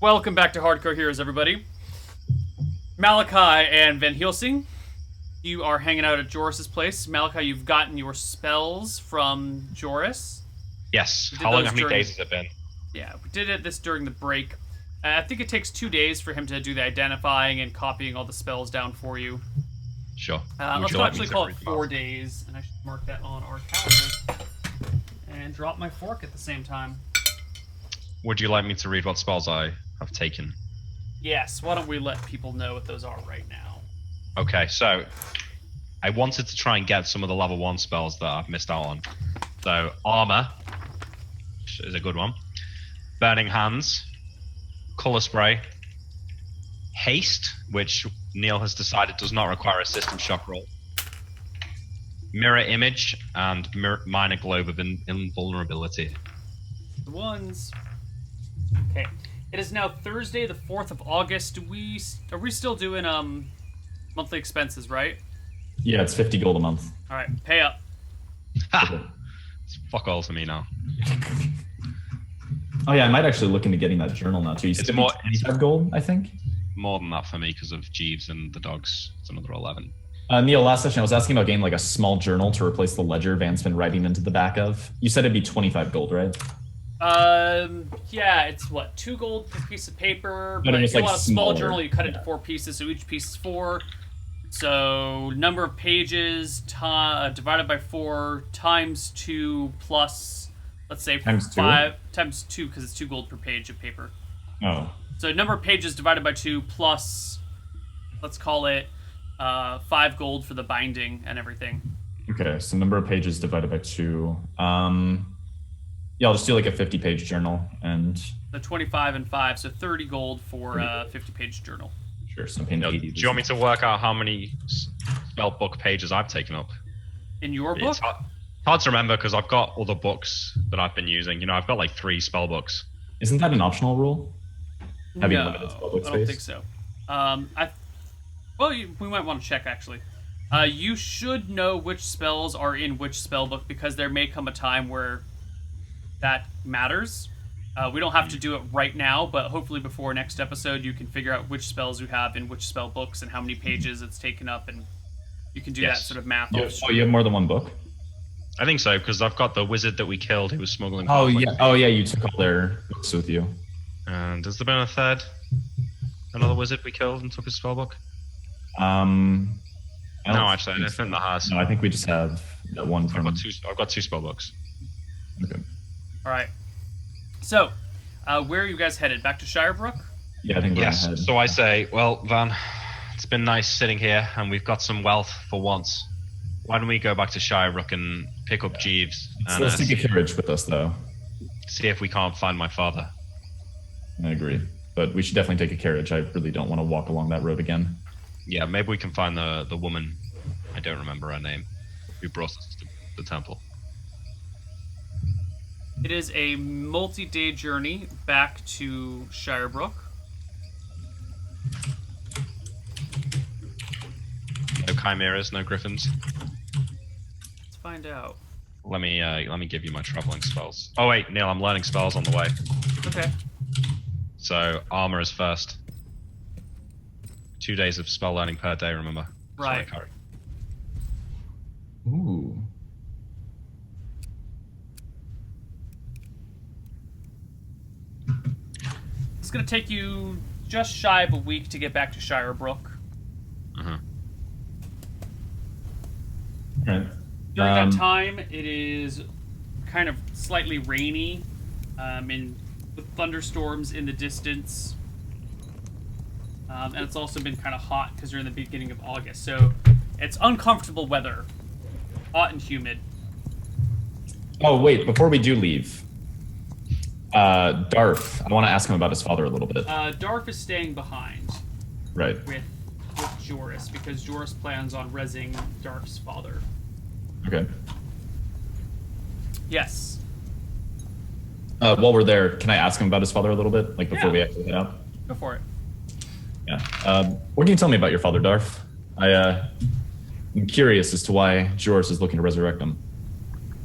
Welcome back to Hardcore Heroes, everybody. Malachi and Van Helsing, you are hanging out at Joris's place. Malachi, you've gotten your spells from Joris. Yes. We did How long, those how many during- days has it been? Yeah, we did this during the break. I think it takes 2 days for him to do the identifying and copying all the spells down for you. Sure. Let's you like me actually to call it read them 4 out? days, and I should mark that on our calendar. And drop my fork at the same time. Would you like me to read what spells I have taken? Yes, why don't we let people know what those are right now? Okay, so I wanted to try and get some of the level 1 spells that I've missed out on. So, Armor, which is a good one. Burning Hands. Color Spray. Haste, which Neil has decided does not require a system shock roll. Mirror Image, and Minor Globe of Invulnerability. The ones. Okay. It is now Thursday, the 4th of August. Are we still doing monthly expenses, right? Yeah, it's 50 gold a month. All right, pay up. Ha! It's fuck all to me now. Oh yeah, I might actually look into getting that journal now too. You said more- 25 gold, I think. More than that for me because of Jeeves and the dogs. It's another 11. Neil, last session I was asking about getting like a small journal to replace the ledger Van's been writing into the back of. You said it'd be 25 gold, right? Yeah, it's what, 2 gold per piece of paper. But it But was, if you like, want a small smaller. journal, you cut it into Yeah. 4 pieces, so each piece is 4. So number of pages divided by 4 times 2 plus, let's say Times 2? 5 times 2 because it's 2 gold per page of paper. Oh. So number of pages divided by 2 plus, let's call it 5 gold for the binding and everything. Okay, so number of pages divided by 2. Yeah, I'll just do like a 50-page journal and So 25 and 5, so 30 gold for a 50-page journal. sure, so I'm paying Do 80. you want me to work out how many spell book pages I've taken up? In your book? It's hard to remember because I've got other books that I've been using. You know, I've got like 3 spell books. Isn't that an optional rule? Having No, limited spell book I don't space? think so. We might want to check actually. You should know which spells are in which spell book because there may come a time where that matters. We don't have to do it right now, but hopefully before next episode you can figure out which spells you have in which spell books and how many pages it's taken up, and you can do that Yes. sort of math. Yeah. off Oh, you have more than one book? I think so because I've got the wizard that we killed who was smuggling. Oh halfway. yeah. Oh yeah, you took all their books with you. And has there been a third? Another wizard we killed and took his spell book? I don't No, actually, I think don't think that has. No, I think we just have that one I've from. got two spell books. Okay. All right. So, where are you guys headed? Back to Shirebrook? Yeah, I think we're Yes. ahead. So I say, well, Van, it's been nice sitting here, and we've got some wealth for once. Why don't we go back to Shirebrook and pick up Jeeves and Let's take a carriage with us, though. see if we can't find my father? I agree, but we should definitely take a carriage. I really don't want to walk along that road again. Yeah, maybe we can find the woman. I don't remember her name. Who brought us to the temple? It is a multi-day journey back to Shirebrook. No chimeras, no griffins. Let's find out. Let me give you my traveling spells. Oh wait, Neil, I'm learning spells on the way. Okay. So armor is first. 2 days of spell learning per day. Remember? Right. Sorry, Kari. Ooh. It's going to take you just shy of a week to get back to Shirebrook. Uh-huh. Right. During that time, it is kind of slightly rainy, with thunderstorms in the distance. And it's also been kind of hot because you're in the beginning of August. So it's uncomfortable weather. Hot and humid. Oh wait, before we do leave, Darth, I want to ask him about his father a little bit. Darf is staying behind Right. with Joris because Joris plans on rezzing Darf's father. Okay. Yes. While we're there, can I ask him about his father a little bit, like before Yeah. we actually head out? Go for it. Yeah. What can you tell me about your father, Darth? I'm curious as to why Joris is looking to resurrect him.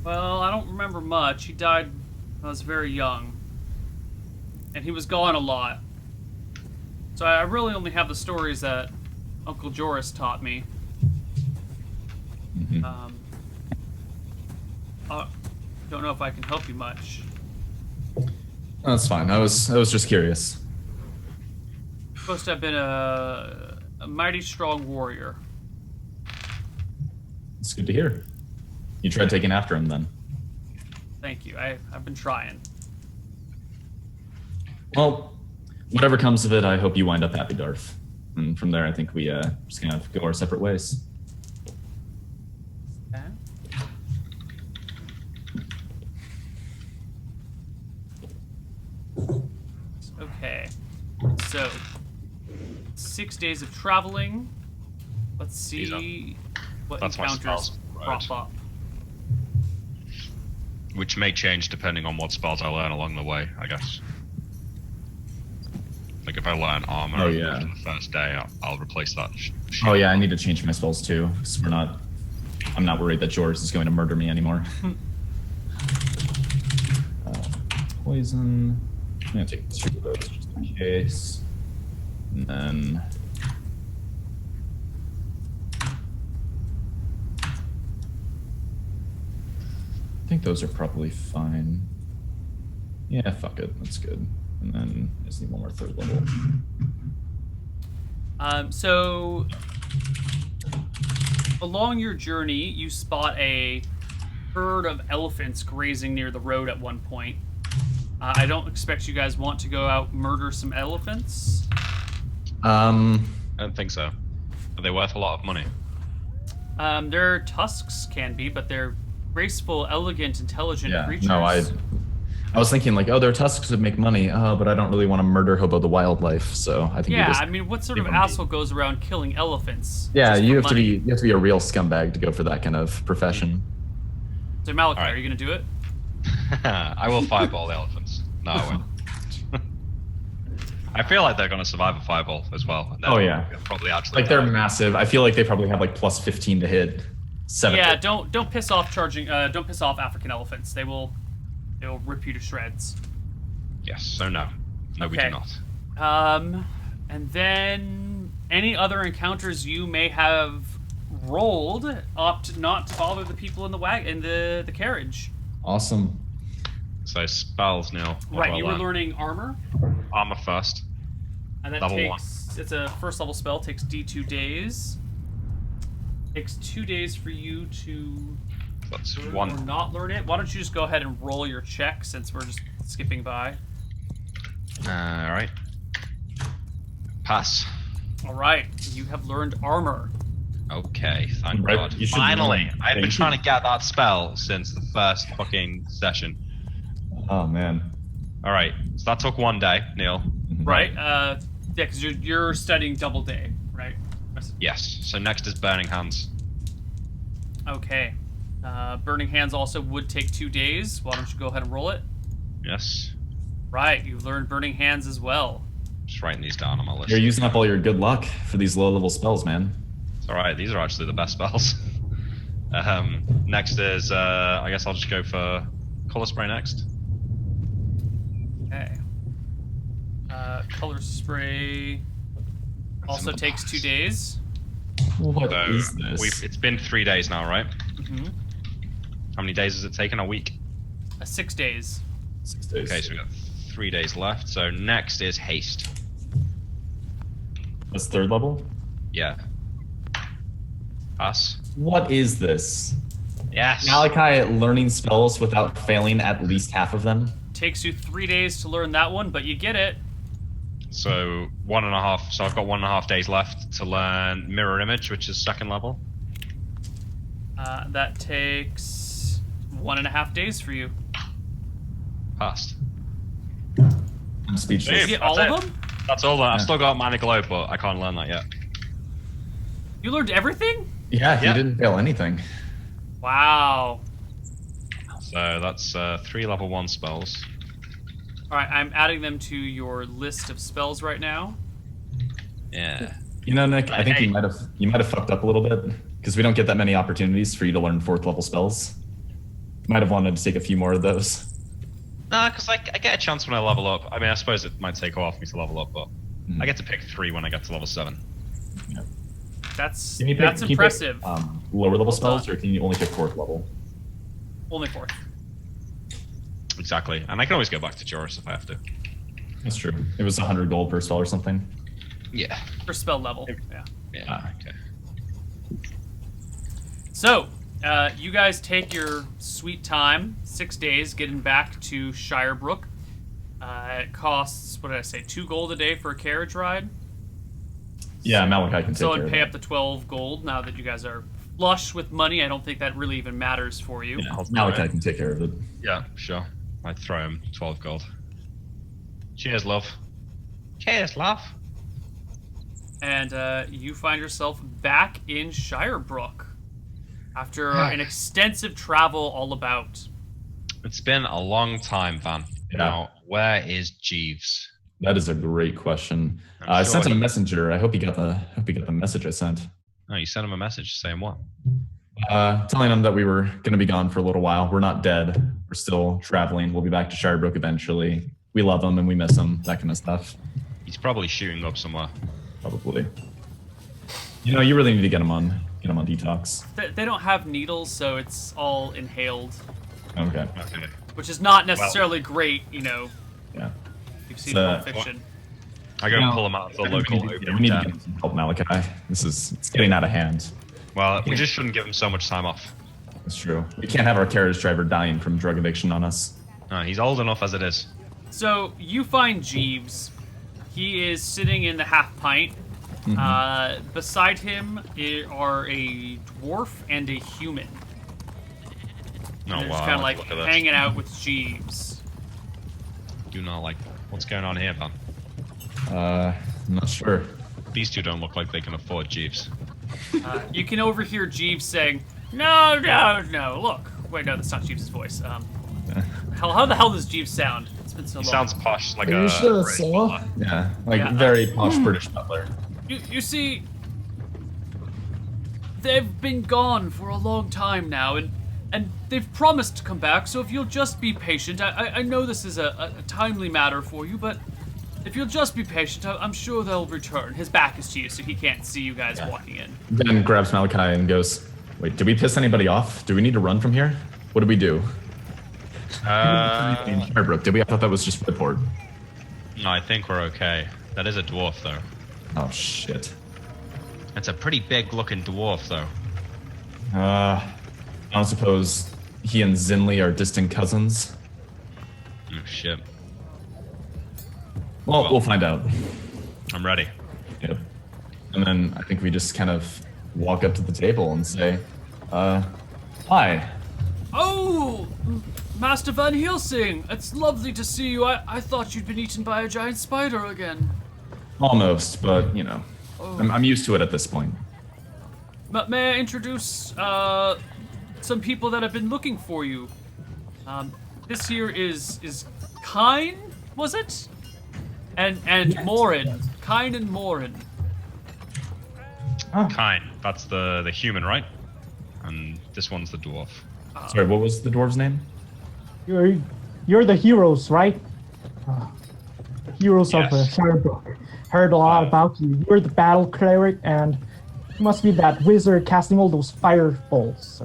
Well, I don't remember much. He died when I was very young. And he was gone a lot. So I really only have the stories that Uncle Joris taught me. Mhm. Don't know if I can help you much. That's fine. I was just curious. Supposed to have been a mighty strong warrior. It's good to hear. You tried taking after him then. Thank you. I've been trying. Well, whatever comes of it, I hope you wind up happy, Darth. And from there, I think we just kind of go our separate ways. Okay. Okay. So, 6 days of traveling. Let's see what That's my encounters spells, right. crop up. Which may change depending on what spells I learn along the way, I guess. Like if I learn armor Oh, yeah. after the first day, I'll replace that. Oh yeah, I need to change my spells too, because I'm not worried that George is going to murder me anymore. Poison. I'm gonna take 2 of those just in case. And then I think those are probably fine. Yeah, fuck it, that's good. And then I just need one more 3rd level. So, along your journey, you spot a herd of elephants grazing near the road at one point. I don't expect you guys want to go out murder some elephants. I don't think so. Are they worth a lot of money? Their tusks can be, but they're graceful, elegant, intelligent Yeah, creatures. no, I was thinking like, oh, their tusks would make money, but I don't really want to murder Hobo the wildlife, so I think we Yeah, just I mean, what sort of leave them be. asshole goes around killing elephants? Yeah, just you for have money? to be a real scumbag to go for that kind of profession. So Malachi, Alright. are you gonna do it? I will fireball the elephants. No, I won't. I feel like they're going to survive a fireball as well. Oh, yeah. Probably actually. Like they're massive. I feel like they probably have like plus 15 to hit. 7. Yeah, don't piss off don't piss off African elephants. They'll rip you to shreds. Yes, so no. No, we Okay. do not. And then any other encounters you may have rolled, opt not to bother the people in the carriage. Awesome. So spells, Neil. What Right, do I you were learn? learning armor, Armor first. and that Level takes it's a first level spell. Takes D2 days. Takes 2 days for you to That's learn or one. not learn it. Why don't you just go ahead and roll your check since we're just skipping by. Alright. Pass. All right, you have learned armor. Okay, thank Right, God. you should Finally! learn. I've been Thank you. trying to get that spell since the first fucking session. Oh man. Alright, so that took 1 day, Neil. Right? Yeah, because you're studying double day, right? Yes, so next is Burning Hands. Okay. Burning Hands also would take 2 days. Why don't you go ahead and roll it? Yes. Right, you've learned Burning Hands as well. Just writing these down on my list. You're using up all your good luck for these low level spells, man. It's alright, these are actually the best spells. Next is, I guess I'll just go for Color Spray next. Okay. Color Spray also Some takes 2 pass. days. What So is this? it's been 3 days now, right? Mm-hmm. How many days has it taken? A week? 6 days. 6 days. Okay, so we've got 3 days left. So next is Haste. That's 3rd level? Yeah. Pass. What is this? Yes. Malachi learning spells without failing at least half of them? Takes you 3 days to learn that one, but you get it. So 1.5. So I've got 1.5 days left to learn Mirror Image, which is 2nd level. That takes 1.5 days for you. Passed. I'm speechless. You get That's all of it. them? That's all. I've still got Mana Glow, but I can't learn that yet. You learned everything? Yeah, he Yeah. didn't fail anything. Wow. So that's 3 level 1 spells. All right, I'm adding them to your list of spells right now. Yeah. You know, Nick, I think Hey. you might have fucked up a little bit because we don't get that many opportunities for you to learn 4th level spells. Might have wanted to take a few more of those. Nah, because I get a chance when I level up. I mean, I suppose it might take a while for me to level up, but I get to pick 3 when I get to level 7. That's Can you pick, that's can you pick, impressive. lower level Well spells, done. or can you only pick 4th level? Only 4th. Exactly. And I can always go back to Joris if I have to. That's true. It was 100 gold per spell or something. Yeah. For spell level. Yeah. Yeah. Okay. So, you guys take your sweet time, 6 days, getting back to Shirebrook. It costs, what did I say, 2 gold a day for a carriage ride? Yeah, Malachi can take So care I'd of pay that. up the 12 gold now that you guys are flush with money. I don't think that really even matters for you. Yeah, I'll do Malachi it. can take care of it. Yeah, sure. I'd throw him 12 gold. Cheers, love. Cheers, love. And you find yourself back in Shirebrook after an extensive travel all about. It's been a long time, Van. Yeah. Now, where is Jeeves? That is a great question. I'm I sure sent him a he- messenger. I hope he got the message I sent. Oh, you sent him a message saying what? Telling him that we were going to be gone for a little while. We're not dead. We're still traveling. We'll be back to Shirebrook eventually. We love him and we miss him. That kind of stuff. He's probably shooting up somewhere. Probably. You know, you really need to get him on detox. They don't have needles, so it's all inhaled, Okay. Okay. which is not necessarily great, you know. Yeah. You've seen So- Pulp Fiction. I go No. pull him out of the We local need to get him some help, Malachi. It's getting out of hand. Well, we just shouldn't give him so much time off. That's true. We can't have our carriage driver dying from drug addiction on us. No, he's old enough as it is. So you find Jeeves. He is sitting in the half pint. Beside him are a dwarf and a human. No, They're wow. just kind of like look at this. hanging out with Jeeves. Do not like that. What's going on here, Van? I'm not sure. These two don't look like they can afford Jeeves. You can overhear Jeeves saying, "No, no, no! Look, wait, no, that's not Jeeves' voice. How the hell does Jeeves sound? It's been so He long. sounds posh, like Are you a sure, British sir? butler. Yeah, like Yeah. very posh British butler. You see, they've been gone for a long time now, and they've promised to come back. So if you'll just be patient, I know this is a timely matter for you, but if you'll just be patient, I'm sure they'll return. His back is to you, so he can't see you guys walking in. Ben grabs Malachi and goes, "Wait, did we piss anybody off? Do we need to run from here? What did we do?" In Shirebrook, did we? I thought that was just report. No, I think we're okay. That is a dwarf, though. Oh shit. It's a pretty big-looking dwarf, though. I don't suppose he and Zinli are distant cousins. Oh, shit. Well, we'll find out. I'm ready. Yep. And then I think we just kind of walk up to the table and say, "Hi." Oh, Master Van Helsing, it's lovely to see you. I thought you'd been eaten by a giant spider again. Almost, but you know, I'm used to it at this point. May I introduce some people that have been looking for you? This here is Kine, was it? And Yes, Morin. yes. Kine and Morin. Kind. That's the human, right? And this one's the dwarf. Sorry, what was the dwarf's name? You're the heroes, right? The heroes of Yes. Shirebrook. Heard a lot about you. You're the battle cleric, and you must be that wizard casting all those fireballs.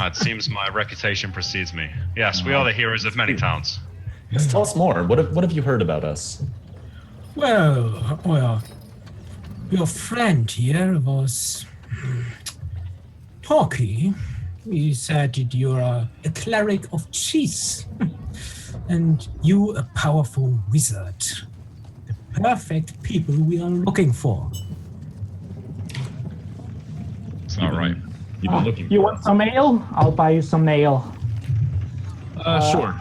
It seems my reputation precedes me. Yes, we are the heroes of many towns. Yes, tell us more. What have you heard about us? Well, your friend here was talking. He said that you're a cleric of cheese, and you a powerful wizard. The perfect people we are looking for. It's not right. You've been looking. You for want us. some ale? I'll buy you some ale. Sure.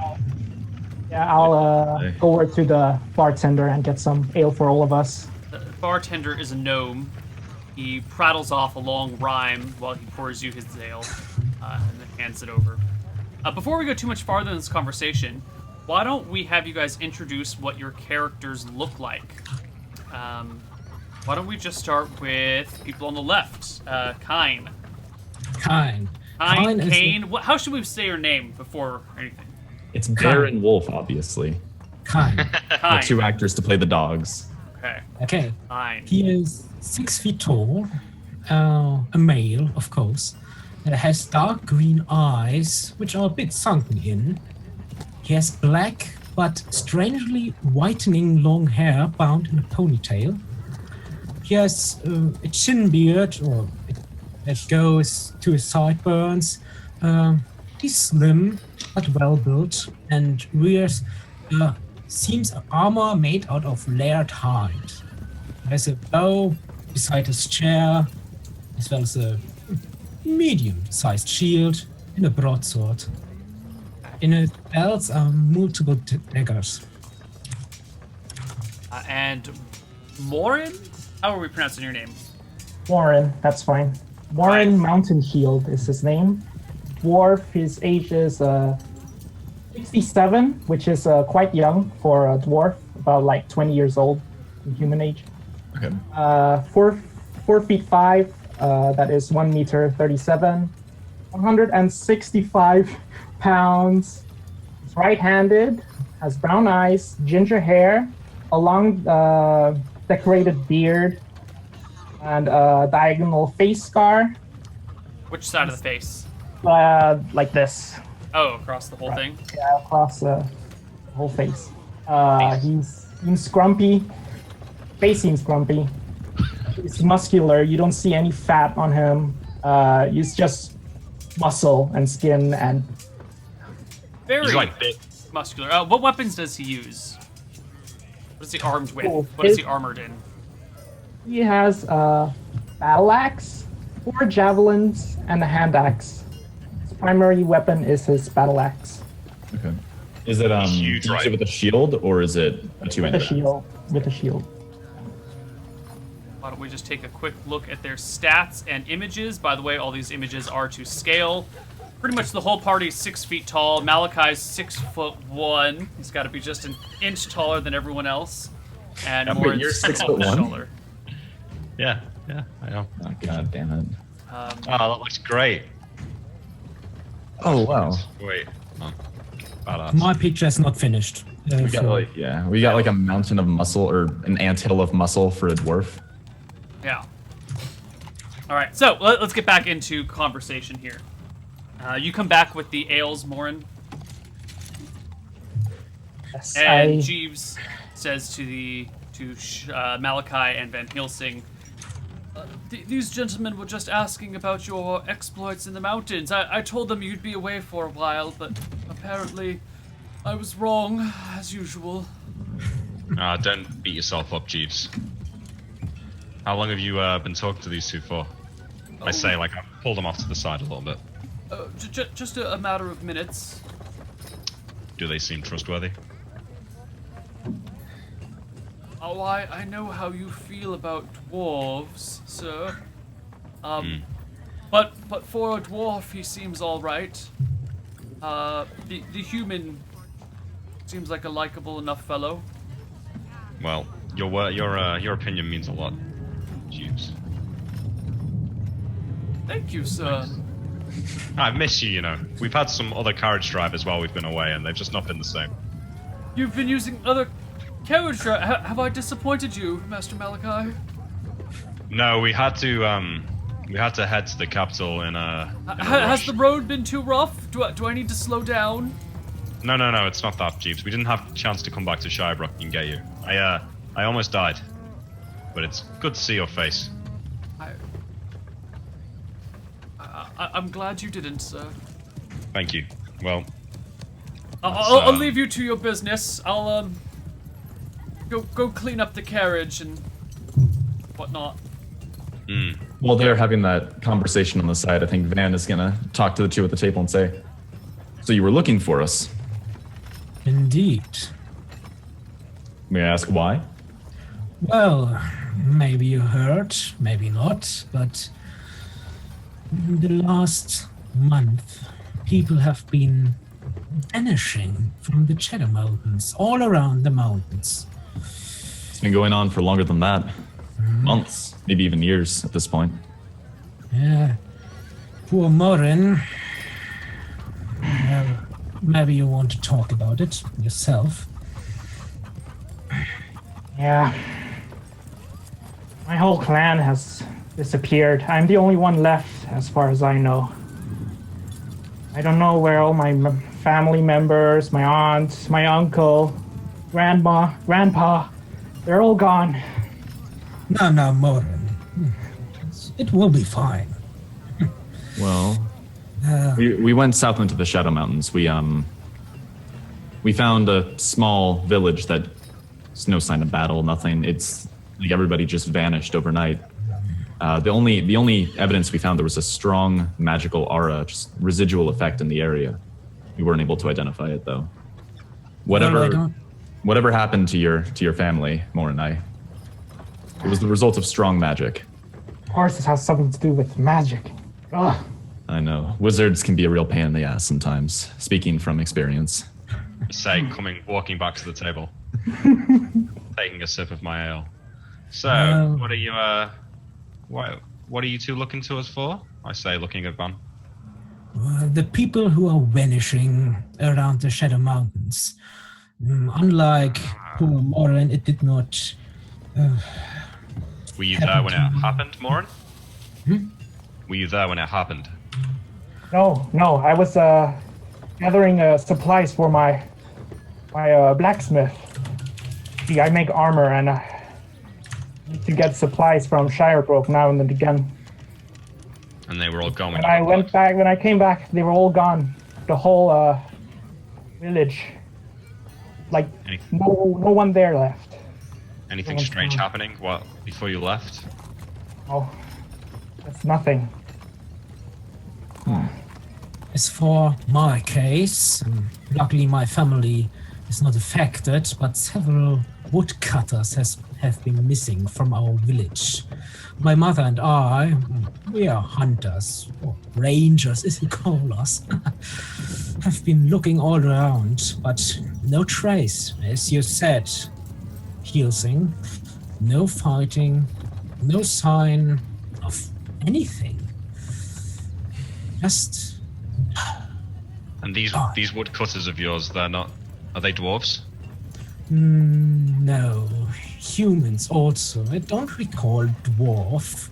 Yeah, I'll go over to the bartender and get some ale for all of us. The bartender is a gnome. He prattles off a long rhyme while he pours you his ale and then hands it over. Before we go too much farther in this conversation, why don't we have you guys introduce what your characters look like? Why don't we just start with people on the left? Kine. Kind. Kine, is the- Kane. How should we say your name before anything? It's Bear and Wolf, obviously. Kind. The Kine. two actors to play the dogs. Okay. Okay. 9. He is 6 feet tall, a male, of course. Has dark green eyes, which are a bit sunken in. He has black but strangely whitening long hair bound in a ponytail. He has a chin beard, or that goes to his sideburns. He's slim but well built and wears seems armor made out of layered hide. There's a bow beside his chair, as well as a medium-sized shield and a broadsword. In his belts are multiple daggers. And Morin? How are we pronouncing your name? Warren, that's fine. Warren Mountain Shield is his name. Dwarf, his age is 67, which is quite young for a dwarf, about like 20 years old in human age. Okay. 4 feet 5, that is 1 meter 37, 165 pounds. He's right-handed, has brown eyes, ginger hair, a long decorated beard, and a diagonal face scar, Which side of the face? like this. Oh, across the whole thing? Yeah, across the whole face. He seems grumpy. Face seems grumpy. He's muscular. You don't see any fat on him. He's just muscle and skin and Very He's like big. muscular. What weapons does he use? What is he armed with? Oh, What is he armored in? he has a battle axe, 4 javelins, and a hand axe. His primary weapon is his battle axe. Okay. Is it Huge, is right? it with a shield or is it a With two-handed? a shield. With a shield. Why don't we just take a quick look at their stats and images? By the way, all these images are to scale. Pretty much the whole party is 6 feet tall. Malachi's 6'1". He's got to be just an inch taller than everyone else. And Wait, Morin's you're 6'1"? taller. Yeah, I know. Oh, God damn it. Oh, that looks great. Oh, wow. Wait. Oh, badass. My picture is not finished. We got we got like a mountain of muscle or an anthill of muscle for a dwarf. Yeah. All right, so let's get back into conversation here. You come back with the ales, Morin, Yes, and Jeeves says to Malachi and Van Helsing, these gentlemen were just asking about your exploits in the mountains. I told them you'd be away for a while, but apparently I was wrong, as usual. Don't beat yourself up, Jeeves. How long have you been talking to these two for? I say, like, I pulled them off to the side a little bit. Just a matter of minutes. Do they seem trustworthy? Oh, I know how you feel about dwarves, sir. But for a dwarf, he seems all right. The human seems like a likable enough fellow. Well, your opinion means a lot, Jeeves. Thank you, sir. I miss you, you know. We've had some other carriage drivers while we've been away, and they've just not been the same. You've been using other carriage have I disappointed you, Master Malachi? No, we had to head to the capital in a Has rush. the road been too rough? Do I need to slow down? No, it's not that, Jeeves. We didn't have a chance to come back to Shirebrook and get you. I almost died. But it's good to see your face. I'm glad you didn't, sir. Thank you. Well, I'll leave you to your business. I'll go clean up the carriage and whatnot. While they're having that conversation on the side, I think Van is gonna talk to the two at the table and say, "So you were looking for us? Indeed. May I ask why?" Well, maybe you heard, maybe not, but in the last month, people have been vanishing from the Shadow Mountains, all around the mountains. It's been going on for longer than that. Months, maybe even years at this point. Yeah, poor Morin. Well, maybe you want to talk about it yourself. Yeah. My whole clan has disappeared. I'm the only one left, as far as I know. I don't know where all my family members, my aunt, my uncle, grandma, grandpa, they're all gone. No, Morin. It will be fine. Well, we went south into the Shadow Mountains. We found a small village that there's no sign of battle, nothing. It's like everybody just vanished overnight. The only evidence we found, there was a strong magical aura, just residual effect in the area. We weren't able to identify it though. Whatever happened to your family, Morin, it was the result of strong magic. Of course, it has something to do with magic. Ugh. I know. Wizards can be a real pain in the ass sometimes, speaking from experience. Say, walking back to the table, taking a sip of my ale. So, what are you? What are you two looking to us for? I say, looking at Van. The people who are vanishing around the Shadow Mountains. Unlike poor Morin, it did not. Were you there when it happened, Morin? Were you there when it happened? No, I was gathering supplies for my blacksmith. See, I make armor and need to get supplies from Shirebrook now and then again. And they were all gone. When I came back, they were all gone. The whole village. Like, no one there left. Anything strange happening before you left? Oh, that's nothing. As for my case, luckily my family is not affected, but several woodcutters have been missing from our village. My mother and I, we are hunters, or rangers as you call us, have been looking all around, but no trace, as you said. Helsing, no fighting, no sign of anything. Just... And these woodcutters of yours, are they dwarves? No, humans also. I don't recall dwarf.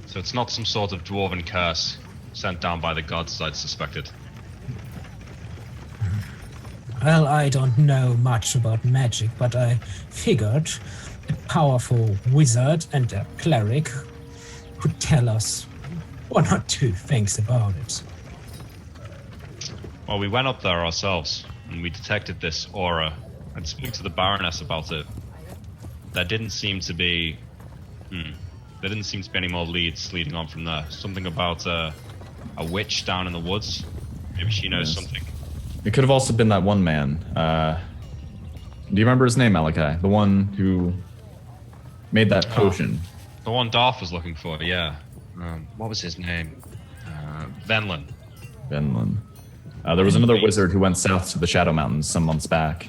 So it's not some sort of dwarven curse sent down by the gods, I'd suspected. Well, I don't know much about magic, but I figured a powerful wizard and a cleric could tell us one or two things about it. Well, we went up there ourselves, and we detected this aura. I'd speak to the Baroness about it. There didn't seem to be... There didn't seem to be any more leads leading on from there. Something about a witch down in the woods. Maybe she knows something. It could have also been that one man. Do you remember his name, Malachi? The one who made that potion. The one Darth was looking for, yeah. What was his name? Venlin. Venlin. There was another wizard who went south to the Shadow Mountains some months back.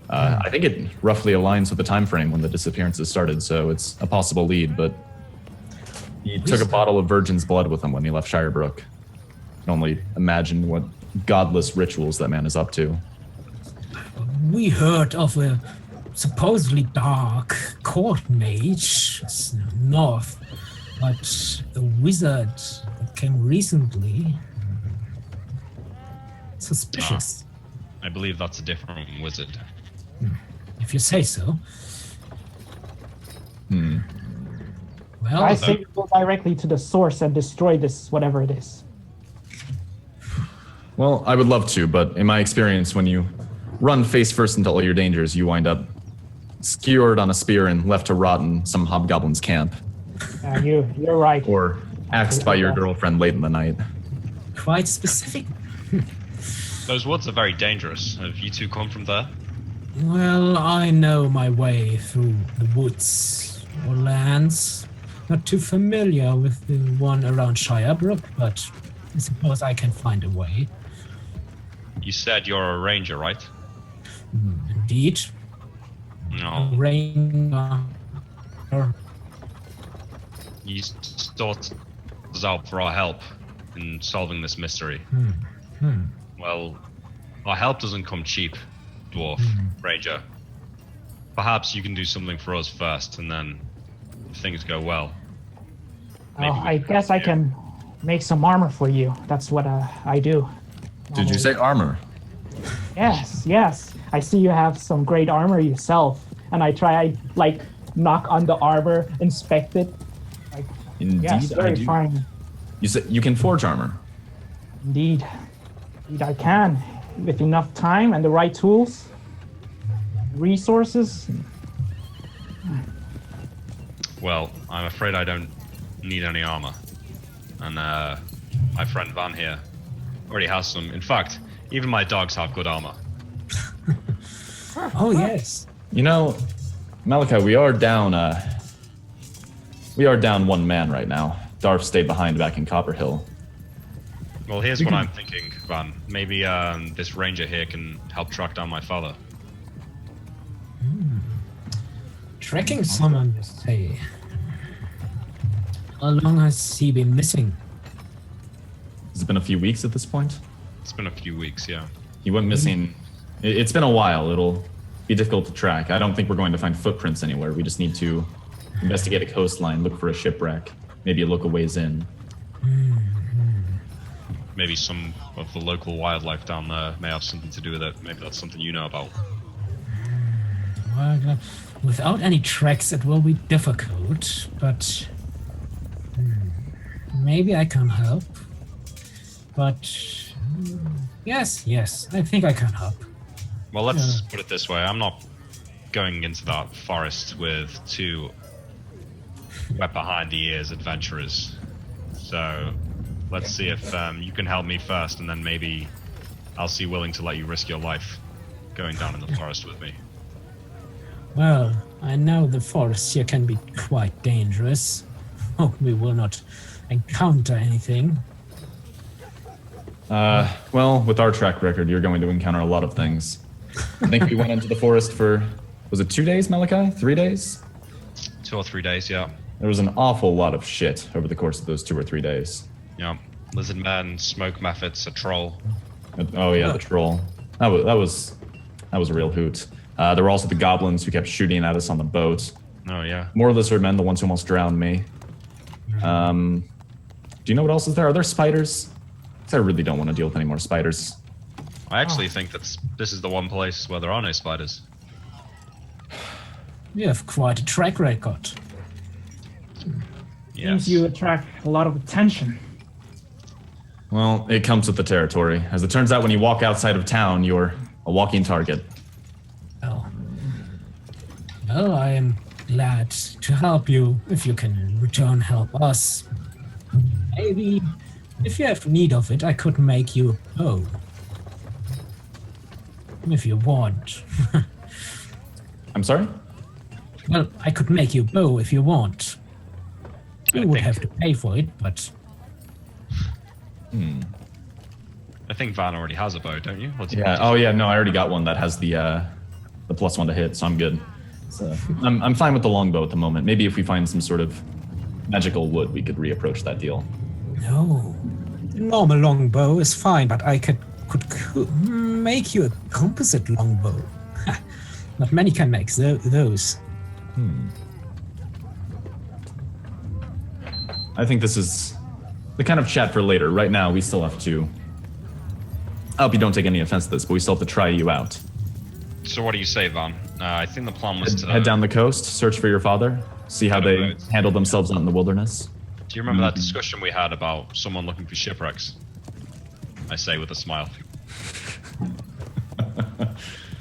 I think it roughly aligns with the time frame when the disappearances started, so it's a possible lead, but he took a bottle of virgin's blood with him when he left Shirebrook. I can only imagine what godless rituals that man is up to. We heard of a supposedly dark court mage north, but a wizard that came recently. Suspicious. I believe that's a different wizard. If you say so. Well, I say go directly to the source and destroy this, whatever it is. Well, I would love to, but in my experience, when you run face first into all your dangers, you wind up skewered on a spear and left to rot in some hobgoblin's camp. You're right. Or axed by your girlfriend late in the night. quite specific. Those woods are very dangerous. Have you two come from there? Well, I know my way through the woods or lands. Not too familiar with the one around Shirebrook, but I suppose I can find a way. You said you're a ranger, right? Indeed. No. Ranger. You sought us out for our help in solving this mystery. Well, our help doesn't come cheap, dwarf, ranger. perhaps you can do something for us first, and then if things go well. maybe we I can guess I help you. can make some armor for you. That's what I do. Did you say armor? Yes, yes. I see you have some great armor yourself. And I like knock on the armor, inspect it. Like, Indeed, yes, I very do. fine. You said you can forge armor. Indeed. Indeed, I can. With enough time and the right tools, resources. Well, I'm afraid I don't need any armor. And my friend Van here already has some. In fact, even my dogs have good armor. Oh yes. You know, Malachi, we are down one man right now. Darth stayed behind back in Copperhill. Well, here's what I'm thinking, Van. Maybe this ranger here can help track down my father. Tracking someone, you say. How long has he been missing? Has it been a few weeks at this point? It's been a few weeks, yeah. He went missing. It's been a while. It'll be difficult to track. I don't think we're going to find footprints anywhere. We just need to investigate a coastline, look for a shipwreck, maybe look a ways in. Maybe some of the local wildlife down there may have something to do with it. Maybe that's something you know about. Well, without any tracks, it will be difficult, but maybe I can help. But yes, I think I can help. Well, let's put it this way. I'm not going into that forest with two wet behind the ears adventurers. So let's see if you can help me first, and then maybe I'll see willing to let you risk your life going down in the forest with me. Well, I know the forest here can be quite dangerous. Hope we will not encounter anything. Well, with our track record, you're going to encounter a lot of things. I think we went into the forest for, was it 2 days, Malachi? 3 days? 2 or 3 days, yeah. There was an awful lot of shit over the course of those 2 or 3 days. Yeah. Lizard men, smoke methods, a troll. Oh yeah, the troll. That was a real hoot. There were also the goblins who kept shooting at us on the boat. Oh, yeah. More lizard men, the ones who almost drowned me. Do you know what else is there? Are there spiders? 'Cause I really don't want to deal with any more spiders. I actually think that this is the one place where there are no spiders. You have quite a track record. Yes. Seems you attract a lot of attention. Well, it comes with the territory. As it turns out, when you walk outside of town, you're a walking target. Well, I am glad to help you if you can in return help us. Maybe, if you have need of it, I could make you a bow. If you want. I'm sorry? Well, I could make you a bow if you want. You would think- have to pay for it, but I think Van already has a bow, don't you? What's Yeah. Oh yeah. No, I already got one that has the +1 to hit, so I'm good. So I'm fine with the longbow at the moment. Maybe if we find some sort of magical wood, we could reapproach that deal. no. The normal longbow is fine, but I could make you a composite longbow. Not many can make those. I think this is the kind of chat for later. Right now, we still have to. I hope you don't take any offense to this, but we still have to try you out. So what do you say, Van? I think the plan was to Head down the coast, search for your father, see how they Right. handle themselves out in the wilderness. Do you remember that discussion we had about someone looking for shipwrecks? I say with a smile.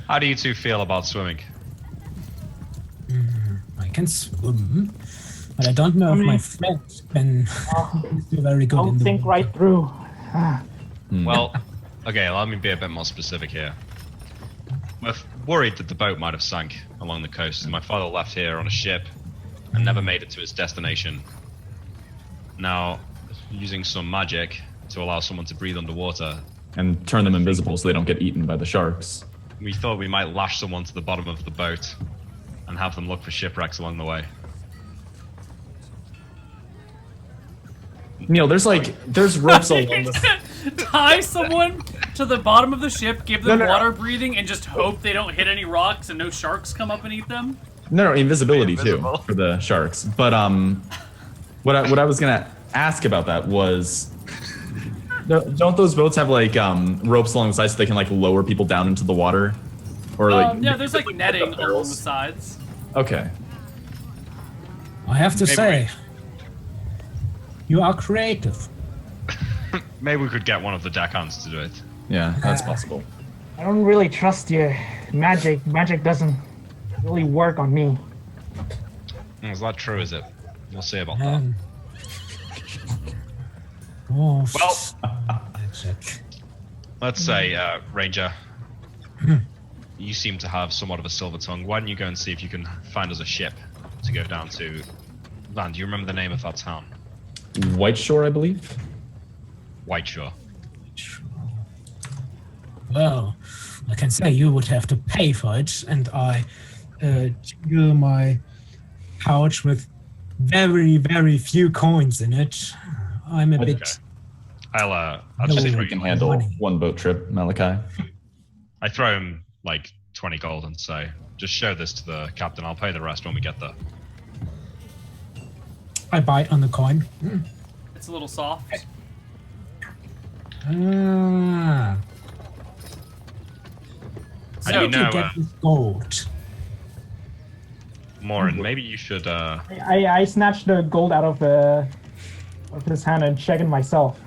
How do you two feel about swimming? I can swim, but I don't know if my friend can do very good in Don't the think water. right through. Well, okay, let me be a bit more specific here. We're worried that the boat might have sank along the coast. My father left here on a ship and never made it to his destination. Now, using some magic to allow someone to breathe underwater, And turn them invisible so they don't get eaten by the sharks. we thought we might lash someone to the bottom of the boat and have them look for shipwrecks along the way. Neil, there's ropes along the Tie someone to the bottom of the ship, give them No. water breathing, and just hope they don't hit any rocks and no sharks come up and eat them? No, invisibility Invisible. too for the sharks. But what I was gonna ask about that was, don't those boats have like ropes along the sides so they can like lower people down into the water, or like Yeah, there's like netting along the sides. Okay. I have to Maybe say, you are creative. Maybe we could get one of the deckhands to do it. Yeah, that's possible. I don't really trust your magic. Magic doesn't really work on me. Is that true, is it? We'll see about that. Um, oh, Well, magic. let's say, Ranger, you seem to have somewhat of a silver tongue. Why don't you go and see if you can find us a ship to go down to land? Do you remember the name of that town? White Shore, I believe. Whiteshore. Well, I can say you would have to pay for it, and I jingle my pouch with very, very few coins in it. I'm a bit. Okay. I'll No, just we throw We can you. handle money. one boat trip, Malachi. I throw him like 20 gold and say, just show this to the captain. I'll pay the rest when we get there. I bite on the coin. It's a little soft. Ah, How do So, you know, you get this gold. Morin, maybe you should, I snatched the gold out of his hand and check it myself.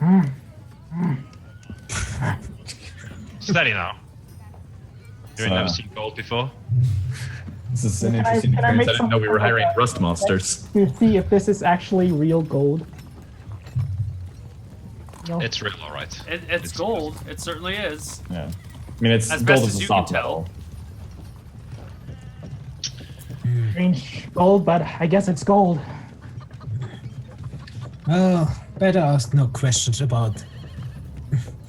steady now. You ain't So- never seen gold before? This is an Can I- interesting can I experience. make I didn't know we were something like hiring that? rust monsters. To see if this is actually real gold. No. It's real, alright. it's gold. It certainly is. Yeah. I mean, it's As gold best is as a you can soft tell. metal. Strange gold, but I guess it's gold. Well, better ask no questions about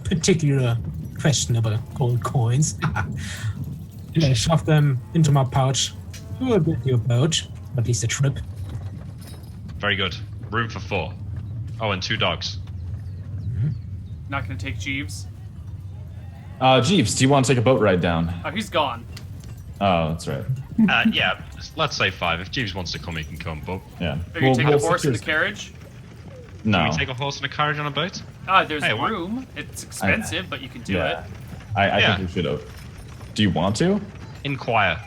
particular questionable gold coins. And I shove them into my pouch. You will get your boat, at least a trip. Very good. Room for 4. Oh, and 2 dogs. Not gonna take Jeeves. Jeeves, do you want to take a boat ride down? Oh, he's gone. Oh, that's right. Yeah, let's say 5. If Jeeves wants to come, he can come, but Yeah. Are you take a horse in secure- the carriage? No. can we take a horse and a carriage on a boat? There's Hey, why- room. It's expensive, but you can do yeah. it. I Yeah. think we should have. Do you want to? Inquire.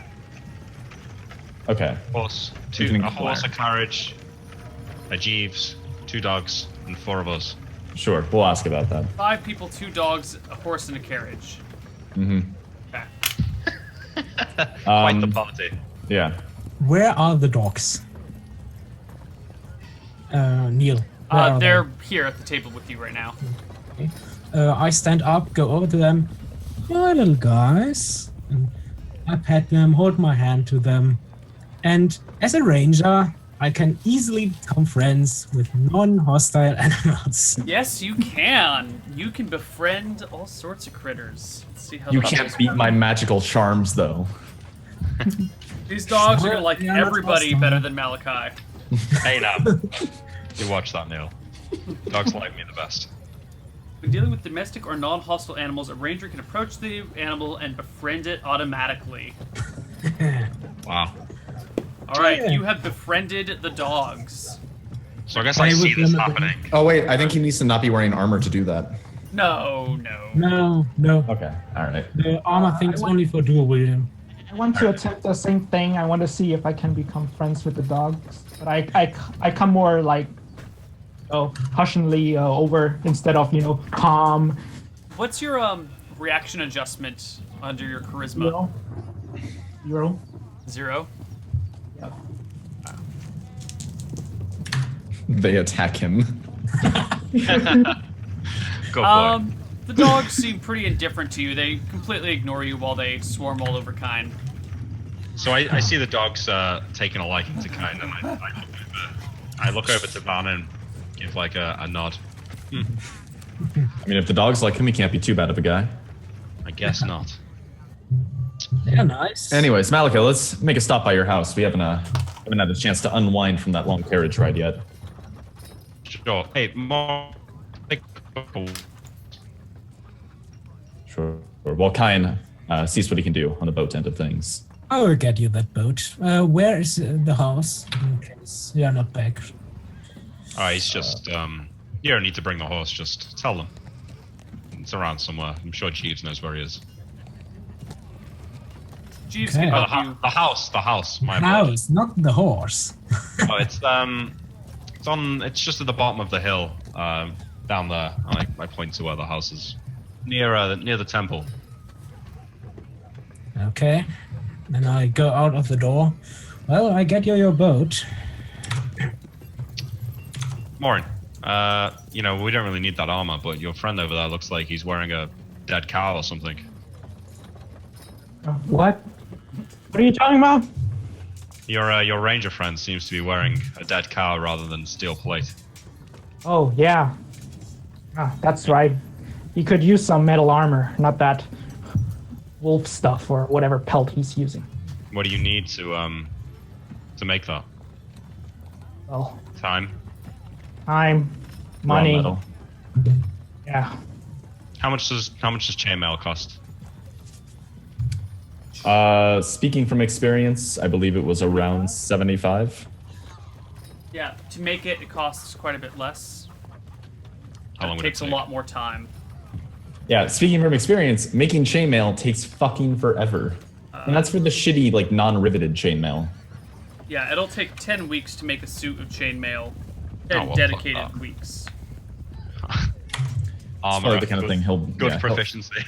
Okay. Horse. You can A horse, a inquire. carriage, a Jeeves, 2 dogs, and 4 of us. Sure. We'll ask about that. 5 people, 2 dogs, a horse, and a carriage. Mm-hmm. Okay. Quite the party. Yeah. Where are the dogs? Neil. where are they? They're here at the table with you right now. I stand up, go over to them. My little guys. And I pet them, hold my hand to them. And as a ranger, I can easily become friends with non-hostile animals. Yes, you can. You can befriend all sorts of critters. Let's see how You that can't goes. beat my magical charms, though. These dogs are Sure, gonna like yeah, that's everybody awesome. better than Malachi. Hey now. You watch that, Neil. Dogs like me the best. When dealing with domestic or non-hostile animals, a ranger can approach the animal and befriend it automatically. Wow. All right, Yeah. you have befriended the dogs. So I guess Play I see with this them at the- happening. Oh wait, I think he needs to not be wearing armor to do that. No. No. Okay. All right. The armor thing's only for dual wielding. I want to attempt the same thing. I want to see if I can become friends with the dogs. But I come more like, hushingly over instead of calm. What's your reaction adjustment under your charisma? 0. 0. They attack him. Go for it. The dogs seem pretty indifferent to you. They completely ignore you while they swarm all over Kine. So I see the dogs taking a liking to Kine, and I look over to Van and give like a nod. I mean, if the dog's like him, he can't be too bad of a guy. I guess not. They're nice. Anyways, Malika, let's make a stop by your house. We haven't had a chance to unwind from that long carriage ride yet. Sure. Hey, more. Sure. Well, Kyan sees what he can do on the boat end of things. I will get you that boat. Where is the horse? In case you are not back. He's just, you don't need to bring the horse, just tell them. It's around somewhere. I'm sure Jeeves knows where he is. Jeeves Okay. can Oh, help you. the house, my bad. House, not the horse. Oh, it's just at the bottom of the hill, down there. I point to where the house is. Near the temple. Okay. Then I go out of the door. Well, I get you your boat. Morin, we don't really need that armor, but your friend over there looks like he's wearing a dead cow or something. What? What are you talking about? Your ranger friend seems to be wearing a dead cow rather than steel plate. Oh, yeah. That's right. He could use some metal armor, not that wolf stuff or whatever pelt he's using. What do you need to make that? Well, Time? time, Raw money. metal. Yeah. How much does chainmail cost? Speaking from experience, I believe it was around 75. Yeah, to make it costs quite a bit less. How long It would takes it a take? lot more time. Yeah, speaking from experience, making chainmail takes fucking forever. And that's for the shitty, like, non-riveted chainmail. Yeah, it'll take 10 weeks to make a suit of chainmail. 10 Oh, well, fuck dedicated that. weeks. Armor, probably the kind of good- thing he'll- Good yeah, he'll- proficiency.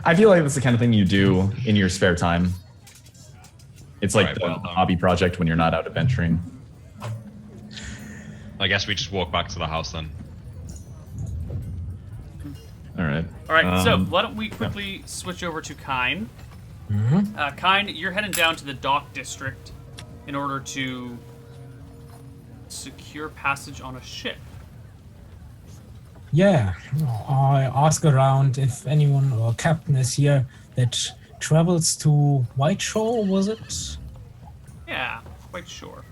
I feel like that's the kind of thing you do in your spare time. It's like Alright, the well done. hobby project when you're not out adventuring. I guess we just walk back to the house then. All right. All right, so why don't we quickly switch over to Kine? Kine, you're heading down to the dock district in order to secure passage on a ship. Yeah, I ask around if anyone or captain is here that travels to Whiteshore, was it? Yeah, quite sure.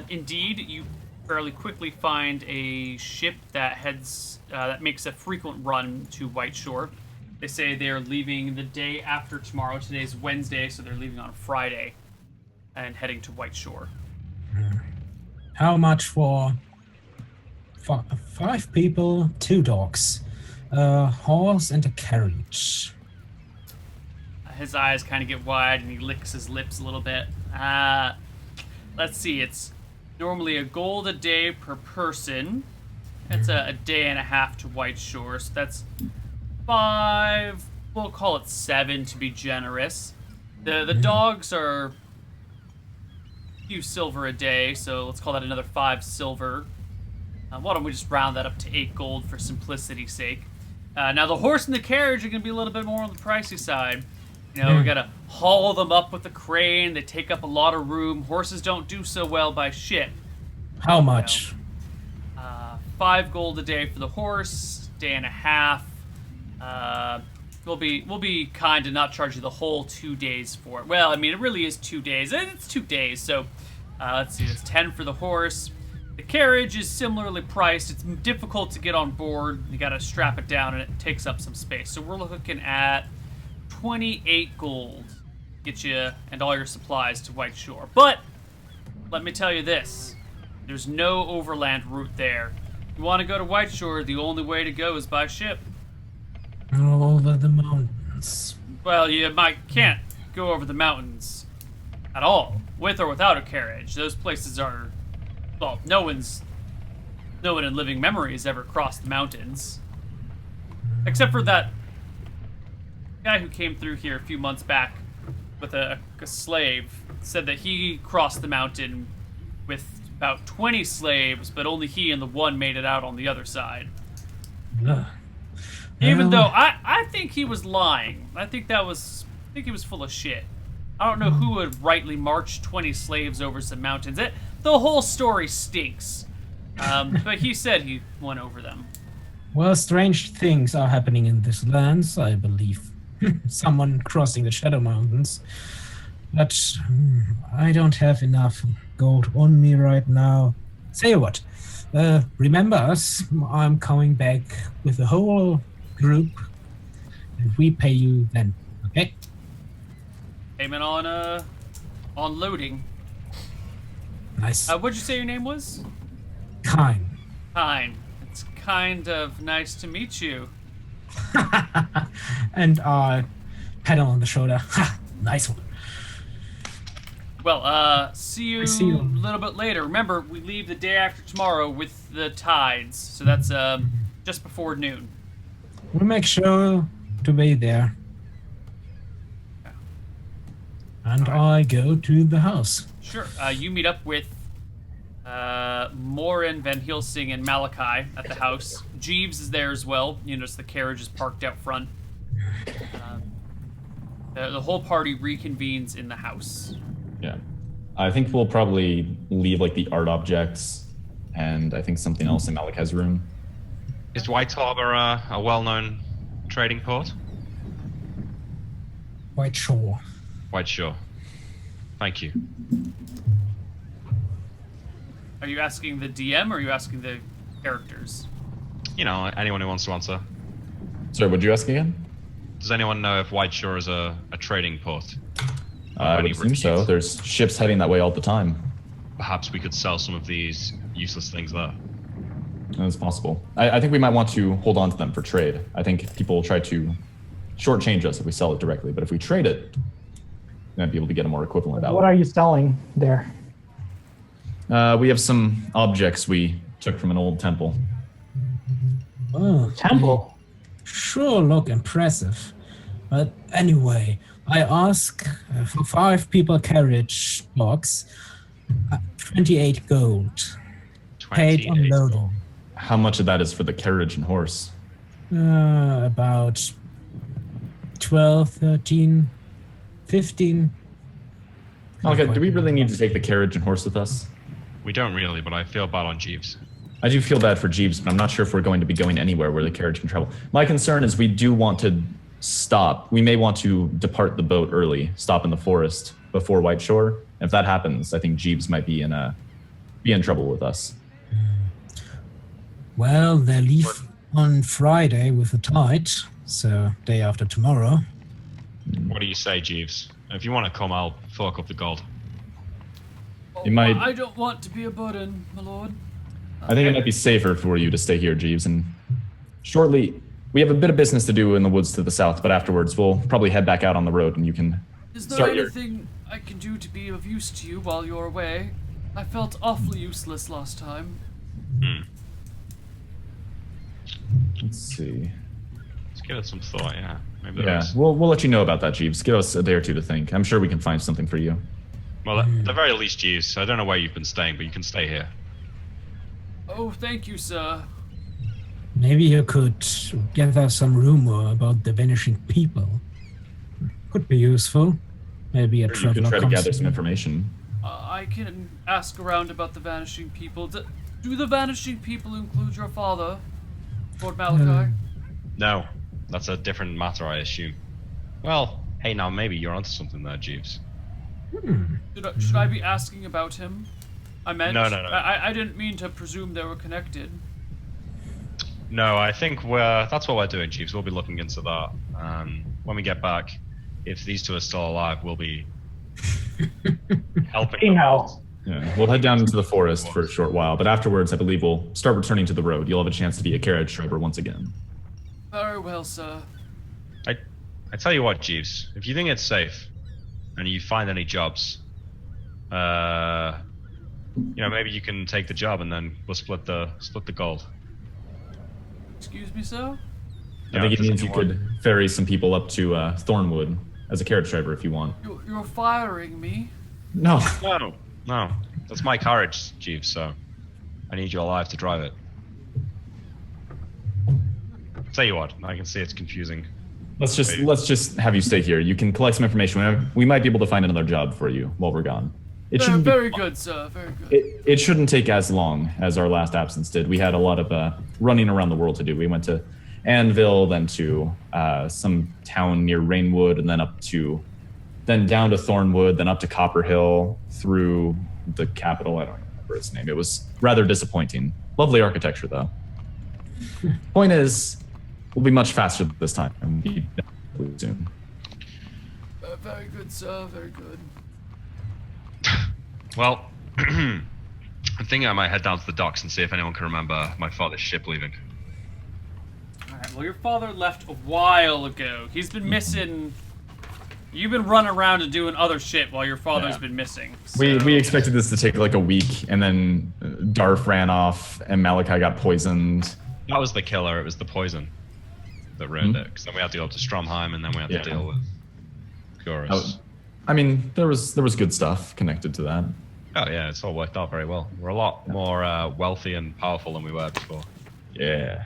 Indeed, you fairly quickly find a ship that heads that makes a frequent run to Whiteshore. They say they're leaving the day after tomorrow. Today's Wednesday, so they're leaving on a Friday and heading to Whiteshore. How much for 5 people, 2 dogs, a horse and a carriage? His eyes kind of get wide and he licks his lips a little bit. Let's see, it's normally a gold a day per person. That's a day and a half to Whiteshore, so that's 5, we'll call it 7 to be generous. The dogs are a few silver a day, so let's call that another 5 silver. Why don't we just round that up to 8 gold for simplicity's sake? Now the horse and the carriage are going to be a little bit more on the pricey side. You know, we got to haul them up with the crane. They take up a lot of room. Horses don't do so well by ship. How much? 5 gold a day for the horse, day and a half. We'll be kind to not charge you the whole 2 days for it. Well, I mean, it really is 2 days. It's 2 days, so let's see. It's 10 for the horse. The carriage is similarly priced. It's difficult to get on board. You got to strap it down, and it takes up some space. So we're looking at 28 gold. Get you and all your supplies to Whiteshore. But let me tell you this: there's no overland route there. If you want to go to Whiteshore, the only way to go is by ship. All over the mountains. Well, you can't go over the mountains at all, with or without a carriage. Those places are, well, no one in living memory has ever crossed the mountains. Except for that guy who came through here a few months back with a slave, said that he crossed the mountain with about 20 slaves, but only he and the one made it out on the other side. Ugh. Even Well, though I think he was lying. I think he was full of shit. I don't know who would rightly march 20 slaves over some mountains. The whole story stinks. But he said he went over them. Well, strange things are happening in this lands, I believe. Someone crossing the Shadow Mountains. But I don't have enough gold on me right now. Say what? Remember us, I'm coming back with the whole group. and we pay you then. Okay? Payment on loading. Nice. What'd you say your name was? Kind. Kind. It's kind of nice to meet you. And pat him on the shoulder. Ha! Nice one. Well, see you See you. a little bit later. Remember, we leave the day after tomorrow with the tides, so that's just before noon. We'll make sure to be there. And I go to the house. Sure. You meet up with Morin, Van Helsing, and Malachi at the house. Jeeves is there as well. You notice the carriage is parked out front. The whole party reconvenes in the house. Yeah. I think we'll probably leave like the art objects and I think something else in Malachi's room. Is White Harbor a well-known trading port? Quite sure. Quite sure. Thank you. Are you asking the DM or are you asking the characters? You know, anyone who wants to answer. Sorry, what'd you ask again? Does anyone know if White Shore is a trading port? I would assume so. receipts? There's ships heading that way all the time. Perhaps we could sell some of these useless things there. That's possible. I think we might want to hold on to them for trade. I think people will try to shortchange us if we sell it directly, but if we trade it, we might be able to get a more equivalent value. What are you selling there? We have some objects we took from an old temple. Oh, Temple. sure look impressive. But anyway, I ask for 5 people carriage box, 28 gold. Paid on 28. loading. How much of that is for the carriage and horse? About 12, 13, 15. Okay, do we really need to take the carriage and horse with us? We don't really, but I feel bad on Jeeves. I do feel bad for Jeeves, but I'm not sure if we're going to be going anywhere where the carriage can travel. My concern is we do want to stop. We may want to depart the boat early, stop in the forest before White Shore. If that happens, I think Jeeves might be in trouble with us. Well, they leave on Friday with the tide, so day after tomorrow. What do you say, Jeeves? If you want to come, I'll fork up the gold. You might- I don't want to be a burden, my lord. I think it might be safer for you to stay here, Jeeves, and shortly we have a bit of business to do in the woods to the south, but afterwards we'll probably head back out on the road and you can Is there start your... anything I can do to be of use to you while you're away? I felt awfully useless last time. Let's see. Let's give it some thought, yeah. Maybe there Yeah, is. we'll let you know about that, Jeeves. Give us a day or two to think. I'm sure we can find something for you. Well, at the very least, Jeeves, I don't know where you've been staying, but you can stay here. Oh, thank you, sir. Maybe you could get us some rumor about the vanishing people. Could be useful. Maybe a You could traveler try to comes gather some in. information. I can ask around about the vanishing people. Do the vanishing people include your father, Lord Malachi? No, that's a different matter, I assume. Well, hey, now maybe you're onto something there, Jeeves. Should I be asking about him? I meant. No. I didn't mean to presume they were connected. No, I think that's what we're doing, Jeeves. We'll be looking into that. When we get back, if these two are still alive, we'll be helping You them know. out. Yeah, we'll head down into the forest for a short while, but afterwards I believe we'll start returning to the road. You'll have a chance to be a carriage driver once again. Very well, sir. I tell you what, Jeeves, if you think it's safe and you find any jobs, maybe you can take the job and then we'll split the gold. Excuse me, sir? I think it means you could ferry some people up to Thornwood as a carriage driver if you want. You're firing me. No. No. That's my carriage, Jeeves, so I need you alive to drive it. Tell you what, I can see it's confusing. Let's just have you stay here. You can collect some information. We might be able to find another job for you while we're gone. It shouldn't Very be, good, sir. Very good. it shouldn't take as long as our last absence did. We had a lot of running around the world to do. We went to Anvil, then to some town near Rainwood, and then down to Thornwood, then up to Copperhill, through the capital. I don't remember its name. It was rather disappointing. Lovely architecture, though. Point is, we'll be much faster this time. soon. Very good, sir. Very good. Well, I'm thinking I might head down to the docks and see if anyone can remember my father's ship leaving. All right. Well, your father left a while ago. He's been missing. You've been running around and doing other shit while your father's Yeah. been missing. We so- expected this to take like a week, and then Darth ran off, and Malachi got poisoned. That was the killer. It was the poison that ruined it. Because then we had to go up to Stromheim, and then we had Yeah. to deal with Gorus. Oh, I mean, there was good stuff connected to that. Oh yeah, it's all worked out very well. We're a lot more wealthy and powerful than we were before. Yeah.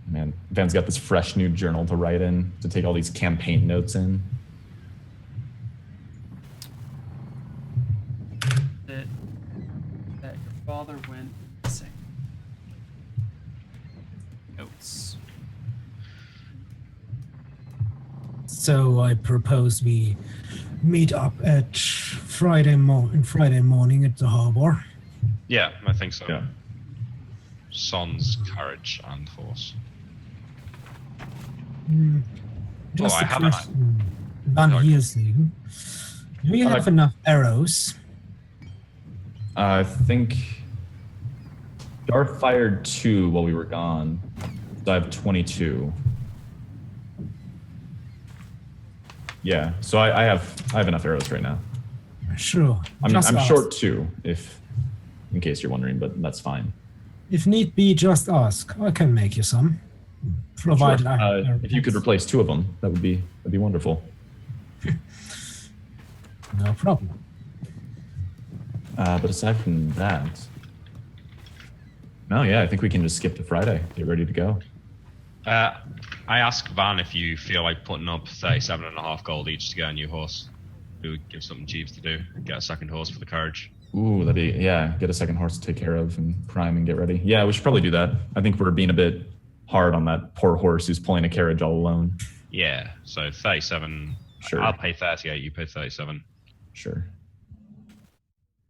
Man, Van's got this fresh new journal to write in, to take all these campaign notes in. that your father went missing. Notes. So I propose we meet up at Friday morning at the harbor. Yeah, I think so. Yeah. Son's courage and force. Just I a haven't. question. Van Sorry. Helsing. Do you have enough arrows? I think Darth fired 2 while we were gone. So I have 22. Yeah, so I have enough arrows right now. Sure. I'm just ask. short 2, in case you're wondering, but that's fine. If need be, just ask. I can make you some. Provided I have If you could replace 2 of them, that'd be wonderful. No problem. But aside from that, no, yeah, I think we can just skip to Friday. Get ready to go. I asked Van if you feel like putting up 37.5 gold each to get a new horse. Who would give something cheap to do? Get a second horse for the courage. Ooh, that'd be, yeah, get a second horse to take care of and prime and get ready. Yeah, we should probably do that. I think we're being a bit hard on that poor horse who's pulling a carriage all alone. Yeah, so 37. Sure. I'll pay 38, you pay 37. Sure.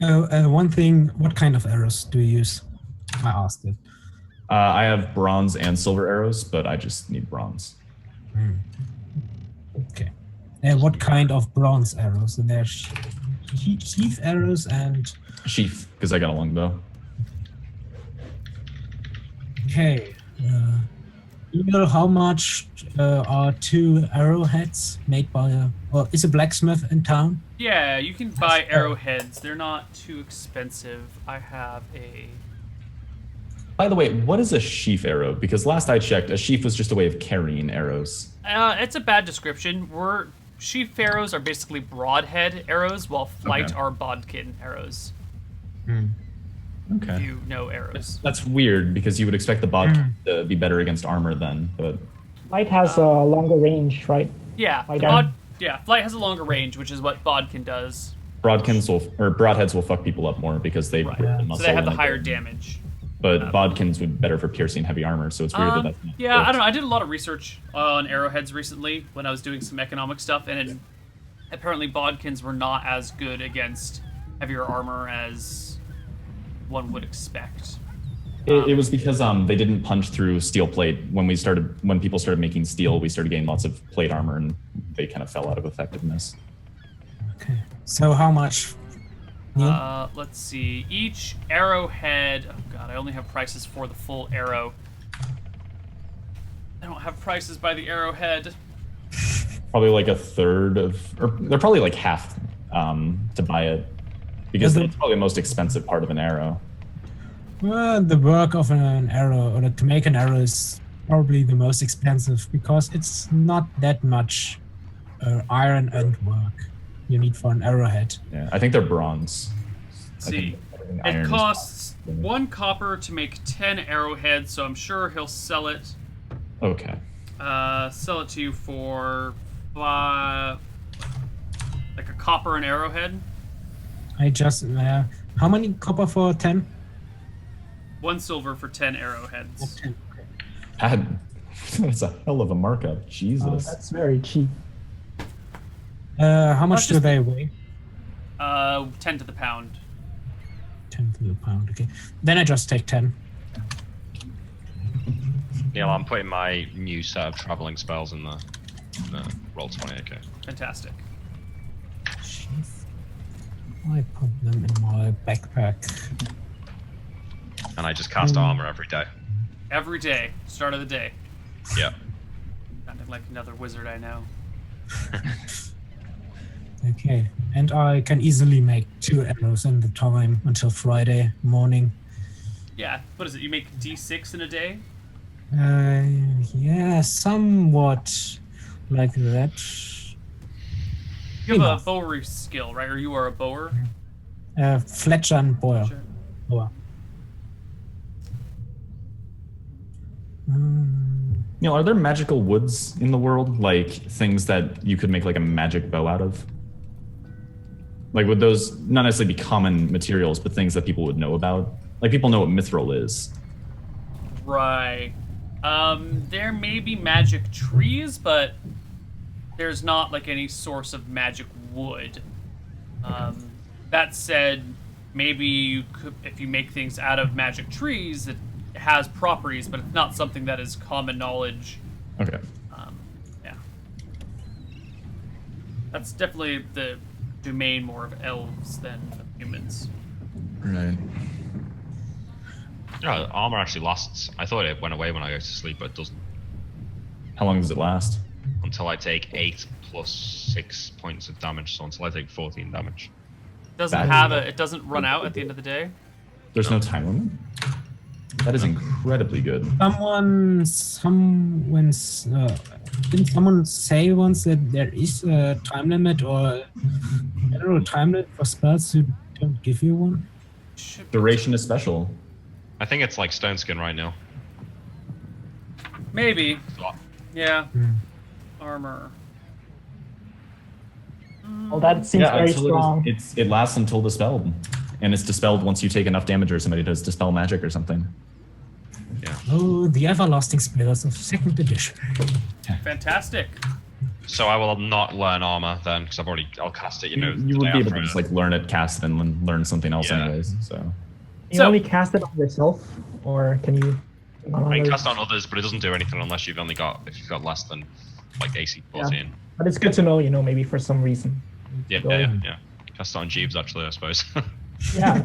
One thing, what kind of arrows do you use? I asked it. I have bronze and silver arrows, but I just need bronze. Okay. What kind of bronze arrows? There's sheath arrows and... Sheath, because I got a longbow. Okay. You know how much are 2 arrowheads made by a... Or is a blacksmith in town? Yeah, you can buy arrowheads. They're not too expensive. I have a... By the way, what is a sheaf arrow? Because last I checked, a sheaf was just a way of carrying arrows. It's a bad description. Sheaf arrows are basically broadhead arrows, while flight Okay. are bodkin arrows. Okay. If you know arrows. That's weird, because you would expect the bod to be better against armor then, but... Light has a longer range, right? Yeah, Like flight has a longer range, which is what bodkin does. broadheads will fuck people up more because they rip the muscle. So they have the and higher damage. But bodkins would be better for piercing heavy armor, so it's weird that that's not Yeah, I built. don't know. I did a lot of research on arrowheads recently when I was doing some economic stuff, and apparently bodkins were not as good against heavier armor as one would expect. It was because they didn't punch through steel plate when people started making steel. We started getting lots of plate armor, and they kind of fell out of effectiveness. Okay. So how much? Neil? Let's see. Each arrowhead. Oh god, I only have prices for the full arrow. I don't have prices by the arrowhead. Probably like a third of, or they're probably like half to buy it, because that's probably the most expensive part of an arrow. Well, the work of an arrow, or to make an arrow, is probably the most expensive because it's not that much iron and work you need for an arrowhead. Yeah, I think they're bronze. Let's see. think iron It is- costs 1 copper to make 10 arrowheads, so I'm sure he'll sell it. Okay. Sell it to you for like a copper an arrowhead. I just how many copper for 10? 1 silver for 10 arrowheads. That's a hell of a markup. Jesus. That's very cheap. How much do just- they weigh? 10 to the pound. 10 to the pound. Okay, then I just take 10. Neil, I'm putting my new set of traveling spells in the roll 20. Okay. Fantastic. Jeez. I put them in my backpack. And I just cast armor every day. Every day, start of the day. Yeah. Sounding like another wizard I know. Okay, and I can easily make 2 arrows in the time until Friday morning. Yeah, what is it? You make D6 in a day? Yeah, somewhat like that. You have Enough. a bowery skill, right? Or you are a bower? Fletcher and Boyer. Sure. Boyer. Neil, are there magical woods in the world? Like things that you could make like a magic bow out of? Like would those not necessarily be common materials, but things that people would know about? Like people know what mithril is. Right. There may be magic trees, but there's not like any source of magic wood. That said, maybe you could, if you make things out of magic trees, it has properties, but it's not something that is common knowledge. Okay. Yeah. That's definitely the domain more of elves than of humans. Right. Yeah, armor actually lasts. I thought it went away when I go to sleep, but it doesn't. How long does it last? Until I take 8 plus 6 points of damage, so until I take 14 damage. It doesn't run out at the end of the day. There's no time limit? That is incredibly good. Didn't someone say once that there is a time limit or a general time limit for spells who don't give you one? Duration is special. I think it's like Stone Skin right now. Maybe. So, Yeah. Armor. Well, that seems very until strong. it lasts until dispelled. And it's dispelled once you take enough damage or somebody does dispel magic or something. yeah. Oh, the everlasting spells of 2nd edition. Fantastic. So I will not learn armor then, because I'll cast it. You know, You the would day be able after to just it. like learn it, cast it, and learn something else Yeah. anyways. So You So- only cast it on yourself, or can you? I can cast on others, but it doesn't do anything unless you've got less than like AC 14. But it's good to know, maybe for some reason. Yeah. Cast it on Jeeves actually, I suppose. Yeah.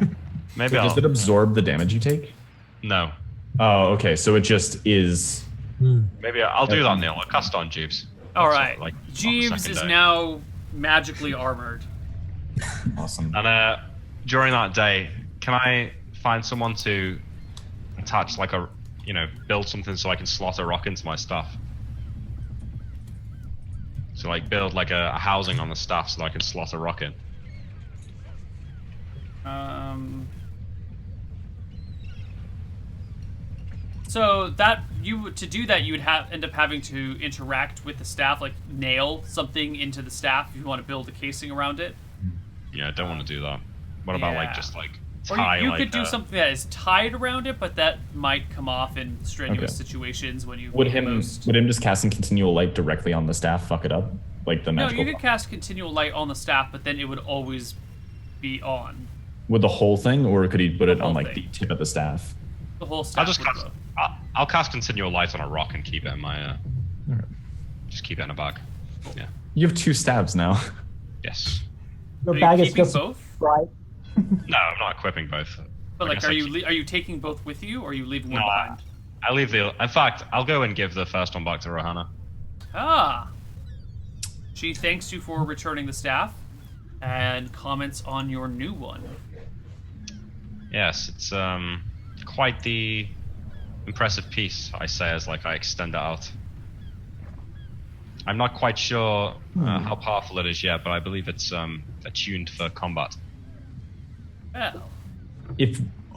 Maybe does I'll. it absorb the damage you take? No. Oh, okay. So it just is. Maybe I'll do that, Neil. I'll cast on Jeeves. All That's right. like, on the Jeeves second is day. now magically armored. Awesome. And during that day, can I find someone to attach like build something so I can slot a rock into my staff? So like build like a housing on the staff so that I can slot a rock in. So to do that, you would end up having to interact with the staff, like nail something into the staff if you want to build a casing around it. Yeah, I don't want to do that. What about Yeah. like just like Or tie you like could do something that is tied around it, but that might come off in strenuous Okay. situations when you Would need the him most. just casting continual light directly on the staff fuck it up? Like the No, magical. you could cast continual light on the staff, but then it would always be on. With the whole thing, or could he put it whole on like thing. the tip of the staff? The whole I'll staff just would cast. glow. I'll cast continual light on a rock and keep it in my. Alright. Just keep it in a bag. Yeah. You have 2 stabs now. Yes. Your Are you bag is keeping just both? right. No, I'm not equipping both. But I like, guess are I you keep- are you taking both with you, or are you leaving one No, behind? I leave the. In fact, I'll go and give the first one back to Rohanna. Ah. She thanks you for returning the staff, and comments on your new one. Yes, it's quite the impressive piece, I say, as like I extend it out. I'm not quite sure how powerful it is yet, but I believe it's attuned for combat. Well,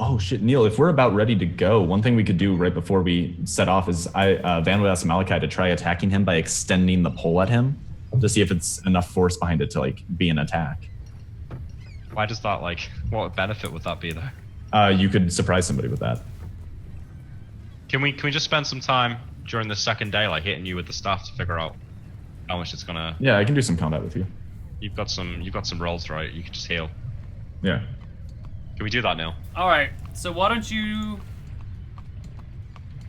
Oh shit, Neil, if we're about ready to go, one thing we could do right before we set off is Van would ask Malachi to try attacking him by extending the pole at him to see if it's enough force behind it to like be an attack. Why does that like? What benefit would that be though? You could surprise somebody with that. Can we just spend some time during the second day, like hitting you with the staff to figure out how much it's gonna? Yeah, I can do some combat with you. You've got some rolls, right? You can just heal. Yeah. Can we do that, Neil? all right. So why don't you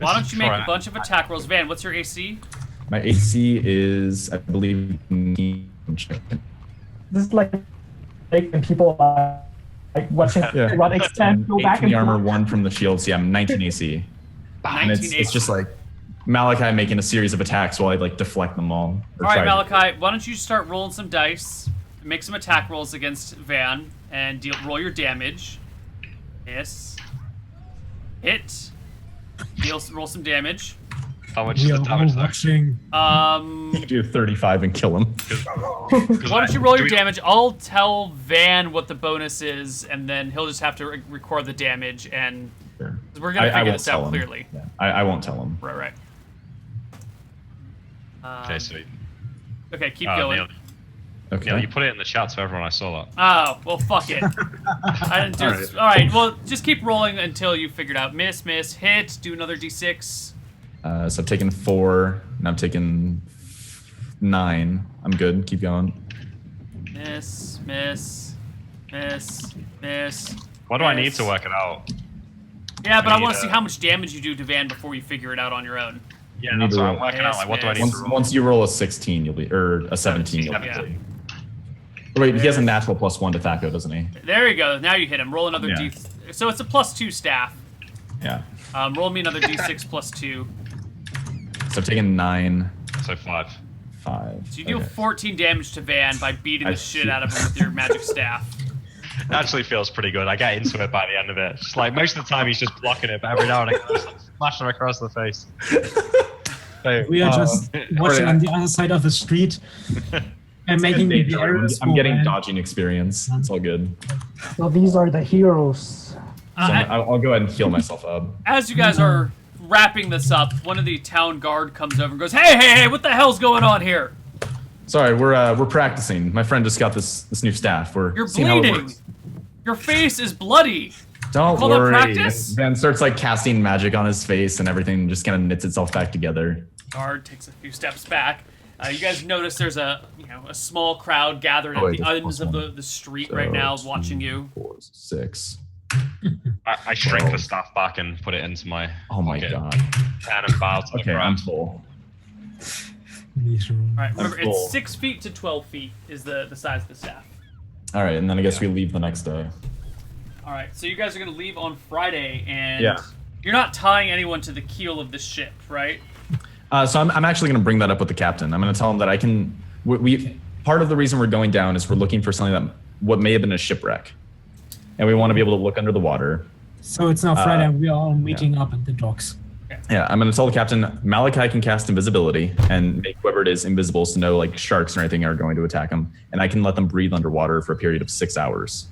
Why don't you make a Alright. bunch of attack rolls? Van, what's your AC? My AC is, I believe, This is like when people like watching Yeah. what extent go back from the and armor, forth. 1 from the shield. So yeah, I'm 19 AC. And 19 it's AC. just like Malachi making a series of attacks while I like deflect them all. Or All right, try to- Malachi, why don't you start rolling some dice, make some attack rolls against Van, and roll your damage. Miss. Hit. Roll some damage. How much is We the are all damage though? watching. Do 35 and kill him. Why don't you roll your damage? I'll tell Van what the bonus is, and then he'll just have to record the damage, and Sure. we're gonna I figure won't this out tell him. clearly. Yeah, I won't tell him. Right. Okay, sweet. Okay, keep Oh, going. Neil, Okay. Neil, you put it in the chat so everyone I saw that. Oh, well, fuck it. I didn't do it. All right, well, just keep rolling until you figure it out. Miss, hit, do another d6. So I've taken 4, and I've taken 9. I'm good. Keep going. Miss. Why do I need Miss. to work it out? Yeah, but I need, want to see how much damage you do to Van before you figure it out on your own. Yeah, Need that's to what roll. I'm working out. Like, what do I need Once, to roll? once you roll a 16, you'll be, or a 17, you'll be. Yeah. Oh, wait, he has a natural +1 to Thaco, doesn't he? There you go. Now you hit him. Roll another Yeah. d. So it's a +2 staff. Yeah. Roll me another d6 +2. So I've taken 9, So 5. 5. So you deal Okay. 14 damage to Van by beating the I shit see. out of him with your magic staff. It actually feels pretty good. I get into it by the end of it. Just like most of the time he's just blocking it, but every now and again I just smash him across the face. So, We are just watching alright. on the other side of the street and making Good the day, arrows. I'm getting go, man. dodging experience. It's all good. So these are the heroes. So I'll go ahead and heal myself up. As you guys are wrapping this up, one of the town guard comes over and goes, Hey, what the hell's going on here? Sorry, we're practicing. My friend just got this new staff. We're You're seeing how it bleeding. works. Your face is bloody. Don't Call that worry. practice? Van starts like casting magic on his face, and everything just kind of knits itself back together. Guard takes a few steps back. You guys notice there's a small crowd gathered Oh, at wait, the there's ends plus of one. the street So, right now, 2, watching you. 4, 6. I shrink the 12. staff back and put it into my Oh my pocket. god. Turn and bow to the Okay, I'm ground. full. These are- All right, remember full. it's 6 feet to 12 feet is the size of the staff. All right, and then I guess we leave the next day. All right, so you guys are gonna leave on Friday, and Yeah. you're not tying anyone to the keel of the ship, right? So I'm actually going to bring that up with the captain. I'm going to tell him that I can. We part of the reason we're going down is we're looking for something that what may have been a shipwreck, and we want to be able to look under the water. So it's now Friday. We are all meeting up at the docks. Yeah, I'm going to tell the captain Malachi can cast invisibility and make whoever it is invisible, so no like sharks or anything are going to attack him, and I can let them breathe underwater for a period of 6 hours.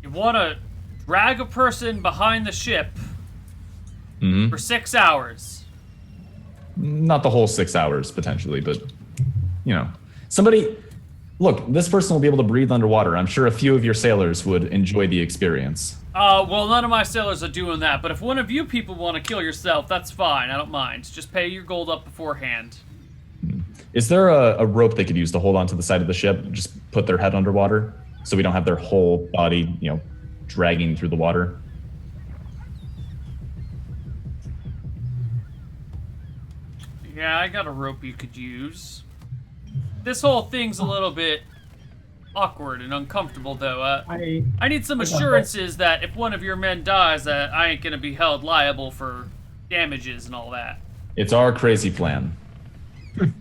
You want to drag a person behind the ship Hmm. for 6 hours. Not the whole 6 hours potentially, but somebody. Look, this person will be able to breathe underwater. I'm sure a few of your sailors would enjoy the experience. Well, none of my sailors are doing that, but if one of you people want to kill yourself, that's fine. I don't mind. Just pay your gold up beforehand. Is there a rope they could use to hold onto the side of the ship? Just put their head underwater so we don't have their whole body, dragging through the water. Yeah, I got a rope you could use. This whole thing's a little bit awkward and uncomfortable, though. I need some assurances that if one of your men dies, that I ain't gonna be held liable for damages and all that. It's our crazy plan. worry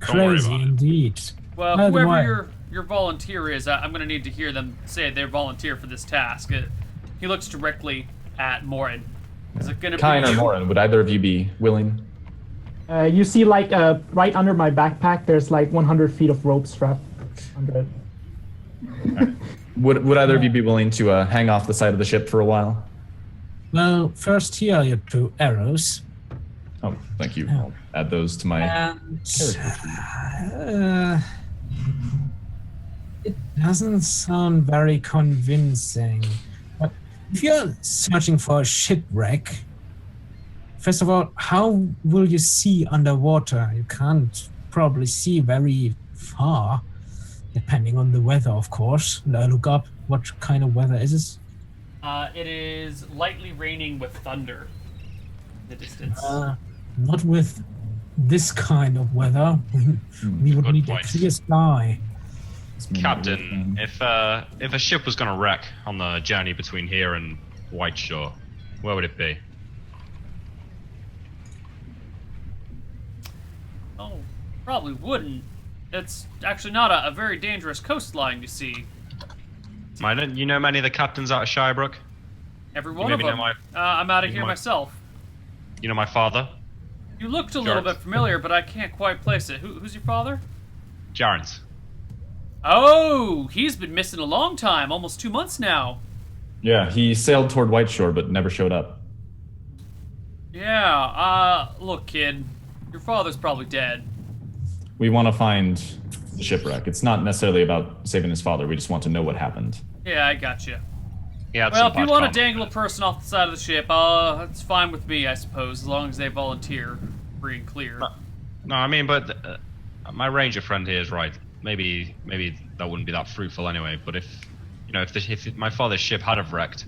Crazy about it. indeed. Well, By the way- whoever your volunteer is, I'm gonna need to hear them say they volunteer for this task. He looks directly at Morin. Is it gonna Kine be or you? Morin, would either of you be willing? You see, like right under my backpack, there's like 100 feet of rope strap under it. Would either of you be willing to hang off the side of the ship for a while? Well, first here are your 2 arrows. Oh, thank you. I'll add those to my. And it doesn't sound very convincing. But if you're searching for a shipwreck, first of all, how will you see underwater? You can't probably see very far, depending on the weather, of course. And I look up what kind of weather is this. It is lightly raining with thunder in the distance. Not with this kind of weather. We would Good need point. a clear sky. This may not work Captain, then. if a ship was going to wreck on the journey between here and White Shore, where would it be? Oh, probably wouldn't. It's actually not a very dangerous coastline, you see. You know many of the captains out of Shirebrook? Every one maybe of them. know I'm out of you here know myself. You know my father? You looked a little Jareth. bit familiar, but I can't quite place it. Who's your father? Jarens. Oh, he's been missing a long time, almost 2 months now. Yeah, he sailed toward White Shore but never showed up. Yeah, look, kid. Your father's probably dead. We want to find the shipwreck. It's not necessarily about saving his father. We just want to know what happened. Yeah, I got you. Yeah. Well, if you want to dangle a person off the side of the ship, that's fine with me, I suppose, as long as they volunteer free and clear. No, I mean, but my ranger friend here is right. Maybe that wouldn't be that fruitful anyway. But if my father's ship had have wrecked,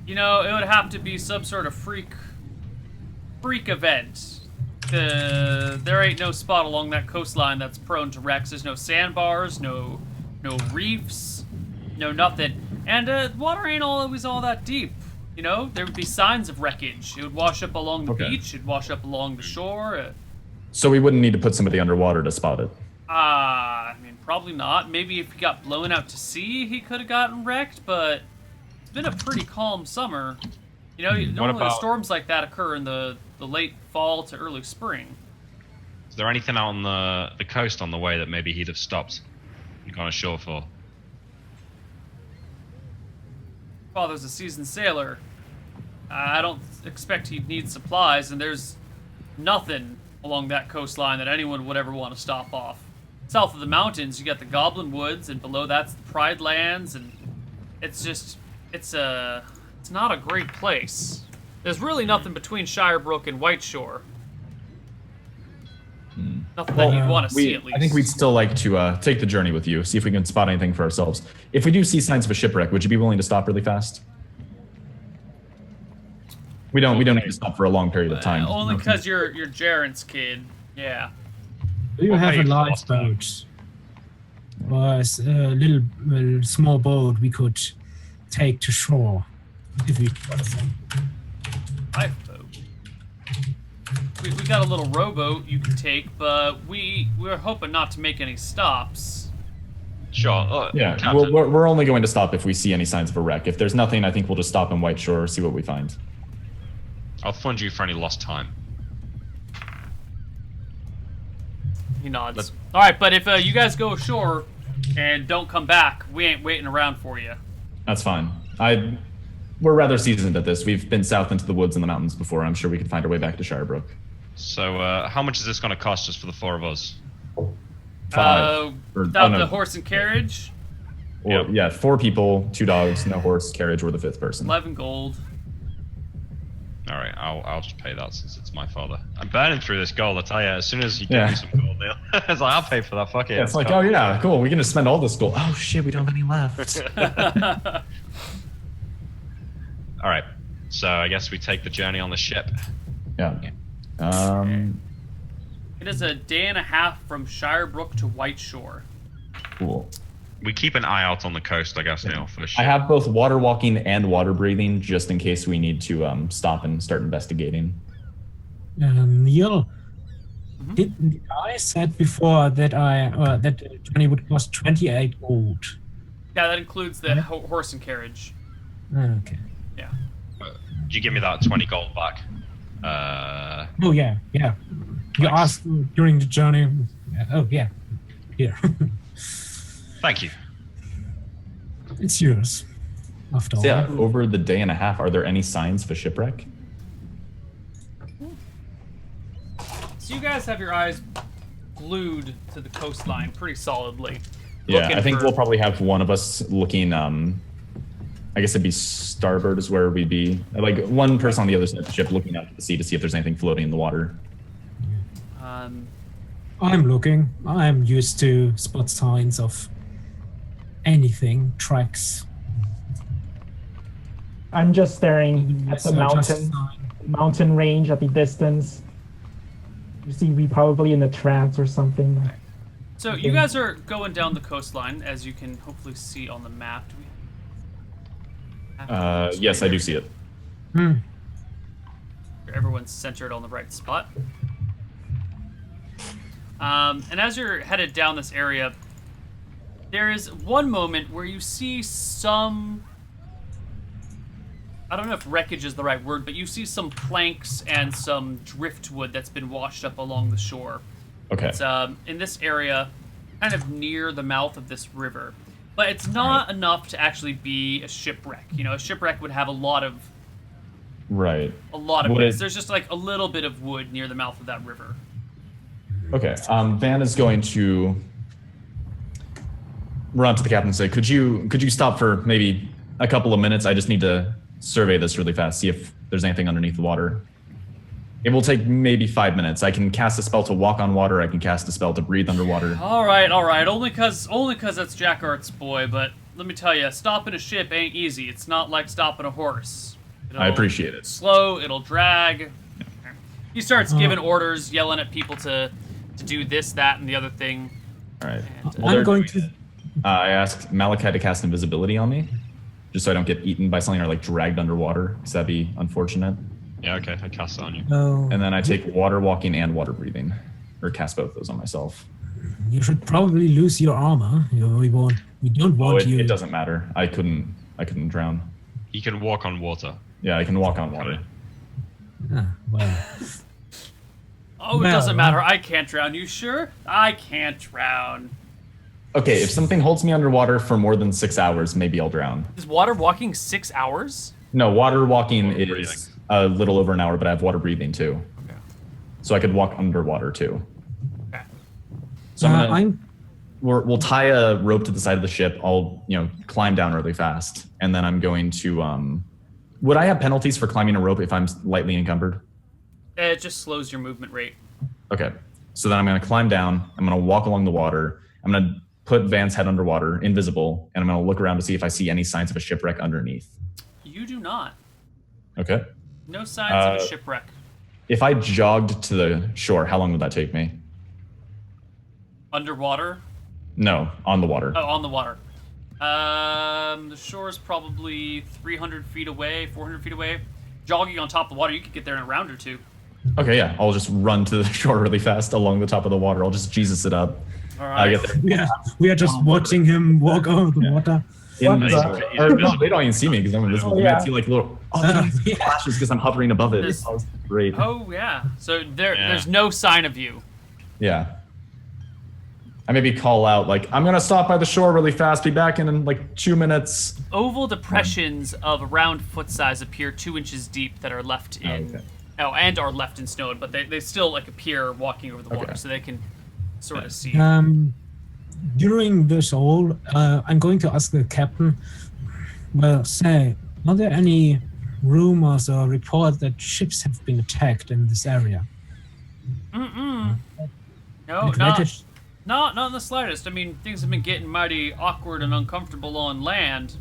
You know, it would have to be some sort of freak event. There ain't no spot along that coastline that's prone to wrecks. There's no sandbars, no reefs, no nothing. And water ain't always all that deep. You know, there would be signs of wreckage. It would wash up along the Okay. beach. It'd wash up along the shore. So we wouldn't need to put somebody underwater to spot it. I mean, probably not. Maybe if he got blown out to sea, he could have gotten wrecked, but it's been a pretty calm summer. You know, normally about- storms like that occur in the late fall to early spring. is there anything out on the coast on the way that maybe he'd have stopped and gone ashore for? Father's a seasoned sailor. I don't expect he'd need supplies, and there's nothing along that coastline that anyone would ever want to stop off. South of the mountains, you got the Goblin Woods, and below that's the Pride Lands, and it's not a great place. There's really nothing between Shirebrook and White Shore. Nothing that you'd want to see, at least. I think we'd still like to take the journey with you, see if we can spot anything for ourselves. If we do see signs of a shipwreck, would you be willing to stop really fast? We don't need to stop for a long period of time. Only because you're Jarren's kid. Yeah. Do you have Okay, a lifeboat? Or a little small boat we could take to shore? If we Lifeboat. We got a little rowboat you can take, but we're hoping not to make any stops. Sure. Yeah, Captain. we're only going to stop if we see any signs of a wreck. If there's nothing, I think we'll just stop in White Shore, see what we find. I'll fund you for any lost time. He nods. Let's- All right, but if you guys go ashore and don't come back, we ain't waiting around for you. That's fine. We're rather seasoned at this. We've been south into the woods and the mountains before. I'm sure we could find our way back to Shirebrook. So, how much is this going to cost us for the four of us? 5. Without the horse and carriage, Or, yeah, 4 people, 2 dogs, no horse, carriage. We're the 5th person. 11 gold. All right, I'll just pay that since it's my father. I'm burning through this gold. I tell you, as soon as you give Yeah. me some gold, Neil, it's like I'll pay for that. Fuck it. Yeah, it's like, oh yeah, cool. We're gonna spend all this gold. Oh shit, we don't have any left. All right, so I guess we take the journey on the ship. Yeah. It is a day and a half from Shirebrook to White Shore. Cool. We keep an eye out on the coast, I guess, Neil, for sure. I have both water walking and water breathing, just in case we need to stop and start investigating. Neil, did I said before that that the journey would cost 28 gold? Yeah, that includes the horse and carriage. Okay. Yeah. Did you give me that 20 gold back? Oh yeah. You Thanks. asked during the journey. Oh yeah. Here. Thank you. It's yours. After all. So yeah, over the day and a half, are there any signs of a shipwreck? So you guys have your eyes glued to the coastline pretty solidly. Yeah, looking I think for- we'll probably have one of us looking. I guess it'd be starboard is where we'd be. Like one person on the other side of the ship looking out to the sea to see if there's anything floating in the water. I'm looking. I'm used to spot signs of anything, tracks. I'm just staring at the So just mountain range at the distance. You see, we probably in a trance or something. So you guys are going down the coastline, as you can hopefully see on the map. Do we have Yes, I do see it. Everyone's centered on the right spot. And as you're headed down this area, there is one moment where you see some... I don't know if wreckage is the right word, but you see some planks and some driftwood that's been washed up along the shore. Okay. It's in this area, kind of near the mouth of this river. But it's not enough to actually be a shipwreck. You know, a shipwreck would have a lot of Right. bits. Would it- There's just like a little bit of wood near the mouth of that river. Okay. Van is going to run up to the captain and say, "Could you stop for maybe a couple of minutes? I just need to survey this really fast, see if there's anything underneath the water. It will take maybe 5 minutes. I can cast a spell to walk on water. I can cast a spell to breathe underwater." All right. Only cause that's Jack Art's boy. But let me tell you, stopping a ship ain't easy. It's not like stopping a horse. I appreciate it. Slow. It'll drag. He starts giving orders, yelling at people to do this, that, and the other thing. All right. And, While they're I'm going doing to. it, I asked Malachi to cast invisibility on me, just so I don't get eaten by something or like dragged underwater, because that'd be unfortunate. Yeah, okay, I cast it on you. And then I take water walking and water breathing, or cast both those on myself. You should probably lose your armor. We don't want you. It doesn't matter. I couldn't drown. He can walk on water. Yeah, I can walk on water. Ah, well, Oh, it Well, doesn't matter. I can't drown. You sure? I can't drown. Okay, if something holds me underwater for more than 6 hours, maybe I'll drown. Is water walking 6 hours? No, water walking Water is breathing. a little over an hour, but I have water breathing too. Okay. So I could walk underwater too. Okay. So I'm gonna, I'm we'll tie a rope to the side of the ship. I'll, climb down really fast. And then I'm going to, would I have penalties for climbing a rope if I'm lightly encumbered? It just slows your movement rate. Okay. So then I'm going to climb down. I'm going to walk along the water. I'm going to put Van's head underwater, invisible, and I'm going to look around to see if I see any signs of a shipwreck underneath. You do not. Okay. No signs of a Uh, shipwreck. If I jogged to the shore, how long would that take me? Underwater? No, on the water. Oh, on the water. The shore is probably 300 feet away, 400 feet away. Jogging on top of the water, you could get there in a round or two. Okay, yeah. I'll just run to the shore really fast along the top of the water. I'll just Jesus it up. All I right. get there. we are just watching him walk over the water. Invisible. He's Or, no, invisible. they don't even see me because I'm invisible. You Yeah. might see like little Yeah. flashes because I'm hovering above it. There's- Oh, great. Oh, yeah. So Yeah. there's no sign of you. Yeah. I maybe call out like, "I'm gonna stop by the shore really fast. Be back in like 2 minutes." Oval depressions of around foot size appear 2 inches deep that are left in... okay. Oh, and are left in snow, but they still like appear walking over the water, Okay. so they can sort of see. During this all, I'm going to ask the captain. Well, say, are there any rumors or reports that ships have been attacked in this area? No, Like not wreckage? not in the slightest. I mean, things have been getting mighty awkward and uncomfortable on land,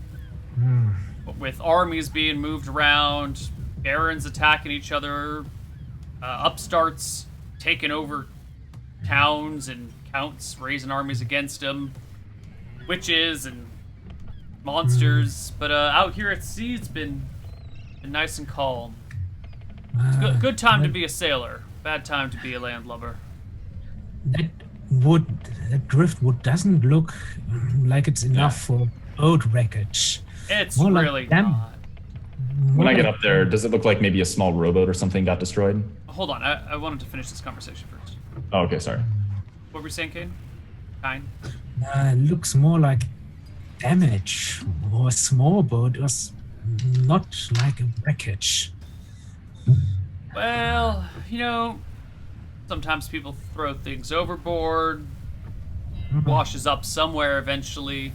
with armies being moved around, barons attacking each other, upstarts taking over towns, and counts raising armies against them, witches and monsters. But out here at sea, it's been nice and calm. Good time to be a sailor. Bad time to be a landlubber. That driftwood doesn't look like it's enough for boat wreckage. It's More like really them. not. When I get up there, does it look like maybe a small rowboat or something got destroyed? Hold on, I wanted to finish this conversation first. Oh, okay, sorry. What were you saying, Kane? Kine? Looks more like damage or a small boat, or not like a wreckage. Well, sometimes people throw things overboard, washes up somewhere eventually.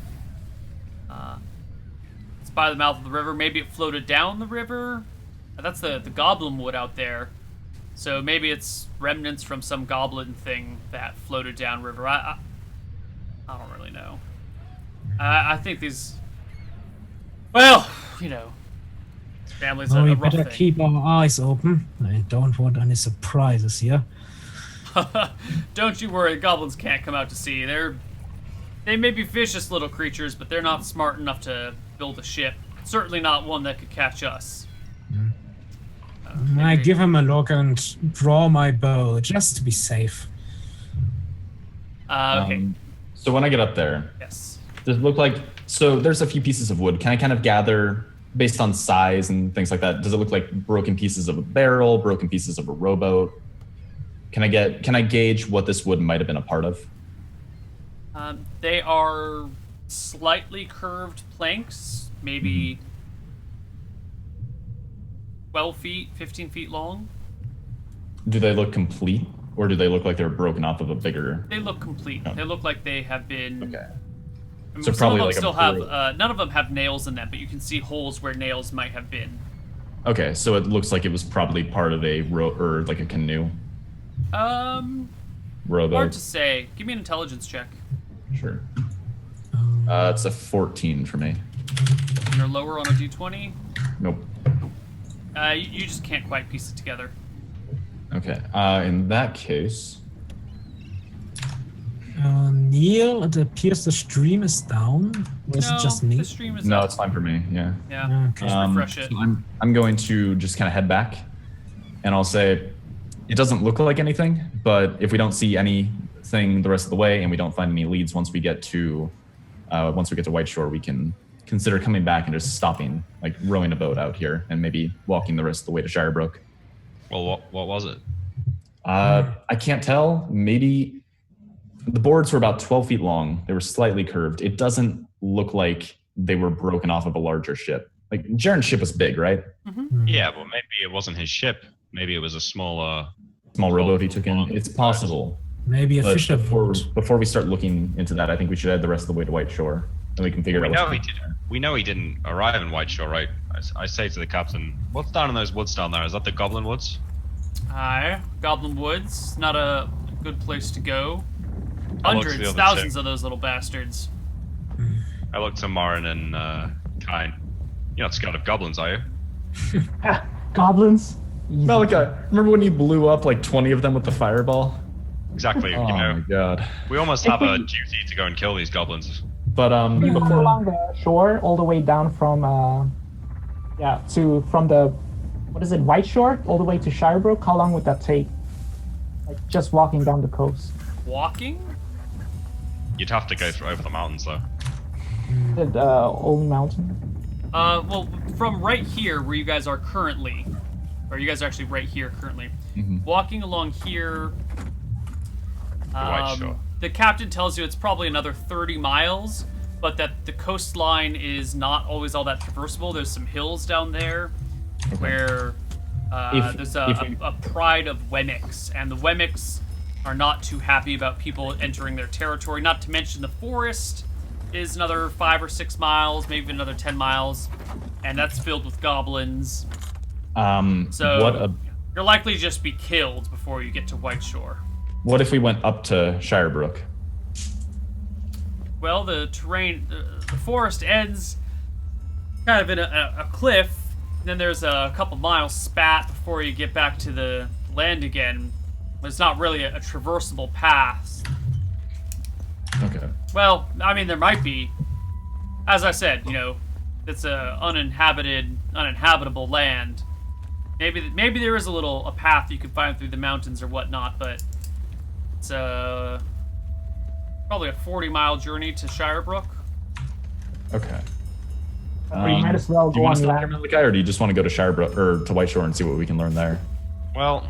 It's by the mouth of the river. Maybe it floated down the river. That's the goblin wood out there. So maybe it's remnants from some goblin thing that floated down river. I don't really know. I think these... Well, Family's Oh, we a rough better thing. keep our eyes open. I don't want any surprises here. Don't you worry, goblins can't come out to sea. They may be vicious little creatures, but they're not smart enough to build a ship. Certainly not one that could catch us. I maybe- give him a look and draw my bow just to be safe. Okay. So when I get up there, Yes. does it look like, so there's a few pieces of wood. Can I kind of gather based on size and things like that? Does it look like broken pieces of a barrel, broken pieces of a rowboat? Can I gauge what this wood might have been a part of? They are slightly curved planks, maybe 12 feet, 15 feet long. Do they look complete, or do they look like they're broken off of a bigger? They look complete. Oh. They look like they have been. Okay. I mean, So some probably of them like a still have. brew. None of them have nails in them, but you can see holes where nails might have been. Okay, so it looks like it was probably part of a or like a canoe, Hard rowboat. to say. Give me an intelligence check. Sure. It's a 14 for me. You're lower on a d20. Nope. You just can't quite piece it together. Okay. In that case, Neil, it appears the stream is down. Or is No, it just me? the stream is no, up. it's fine for me. Yeah. Yeah. Okay. Just refresh it. So I'm going to just kind of head back, and I'll say, it doesn't look like anything, but if we don't see anything the rest of the way, and we don't find any leads once we get to White Shore, we can consider coming back and just stopping, like rowing a boat out here, and maybe walking the rest of the way to Shirebrook. Well, what was it? I can't tell. Maybe the boards were about 12 feet long. They were slightly curved. It doesn't look like they were broken off of a larger ship. Like Jaren's ship was big, right? Yeah, well, maybe it wasn't his ship. Maybe it was a smaller. Small rowboat he took in. It's possible. Maybe a But fisher boat. before we start looking into that, I think we should head the rest of the way to White Shore, and we can figure We out know what's he did. We know he didn't arrive in White Shore, right? I say to the captain, "What's down in those woods down there? Is that the Goblin Woods?" Aye. Goblin Woods. Not a good place to go. I looked the Hundreds, other thousands check. of those little bastards. I looked to Marin and Kine. You're not scared of goblins, are you? Ah, goblins. Easy. Malachi, remember when you blew up like 20 of them with the fireball? Exactly. Oh you know, my god. we almost have a duty to go and kill these goblins. But We go along the shore all the way down from from the White Shore all the way to Shirebrook. How long would that take? Like just walking down the coast. Walking? You'd have to go over the mountains, though. The Old Mountain. Well, from right here where you guys are currently, or you guys are actually right here currently, walking along here. White Shore. The captain tells you it's probably another 30 miles, but that the coastline is not always all that traversable. There's some hills down there where there's a pride of Wemmicks, and the Wemmicks are not too happy about people entering their territory. Not to mention the forest is another 5 or 6 miles, maybe another 10 miles, and that's filled with goblins. So you're likely to just be killed before you get to White Shore. what if we went up to Shirebrook? Well, the terrain, the forest ends kind of in a cliff, and then there's a couple miles spat before you get back to the land again. It's not really a traversable path. Okay. Well, I mean, there might be. As I said, it's a uninhabitable land. Maybe there is a path you can find through the mountains or whatnot, but it's probably a 40-mile journey to Shirebrook. Okay. Or you might as well Do you go want on to stay there, land. Malachi, or do you just want to go to Shirebrook or to White Shore and see what we can learn there? Well,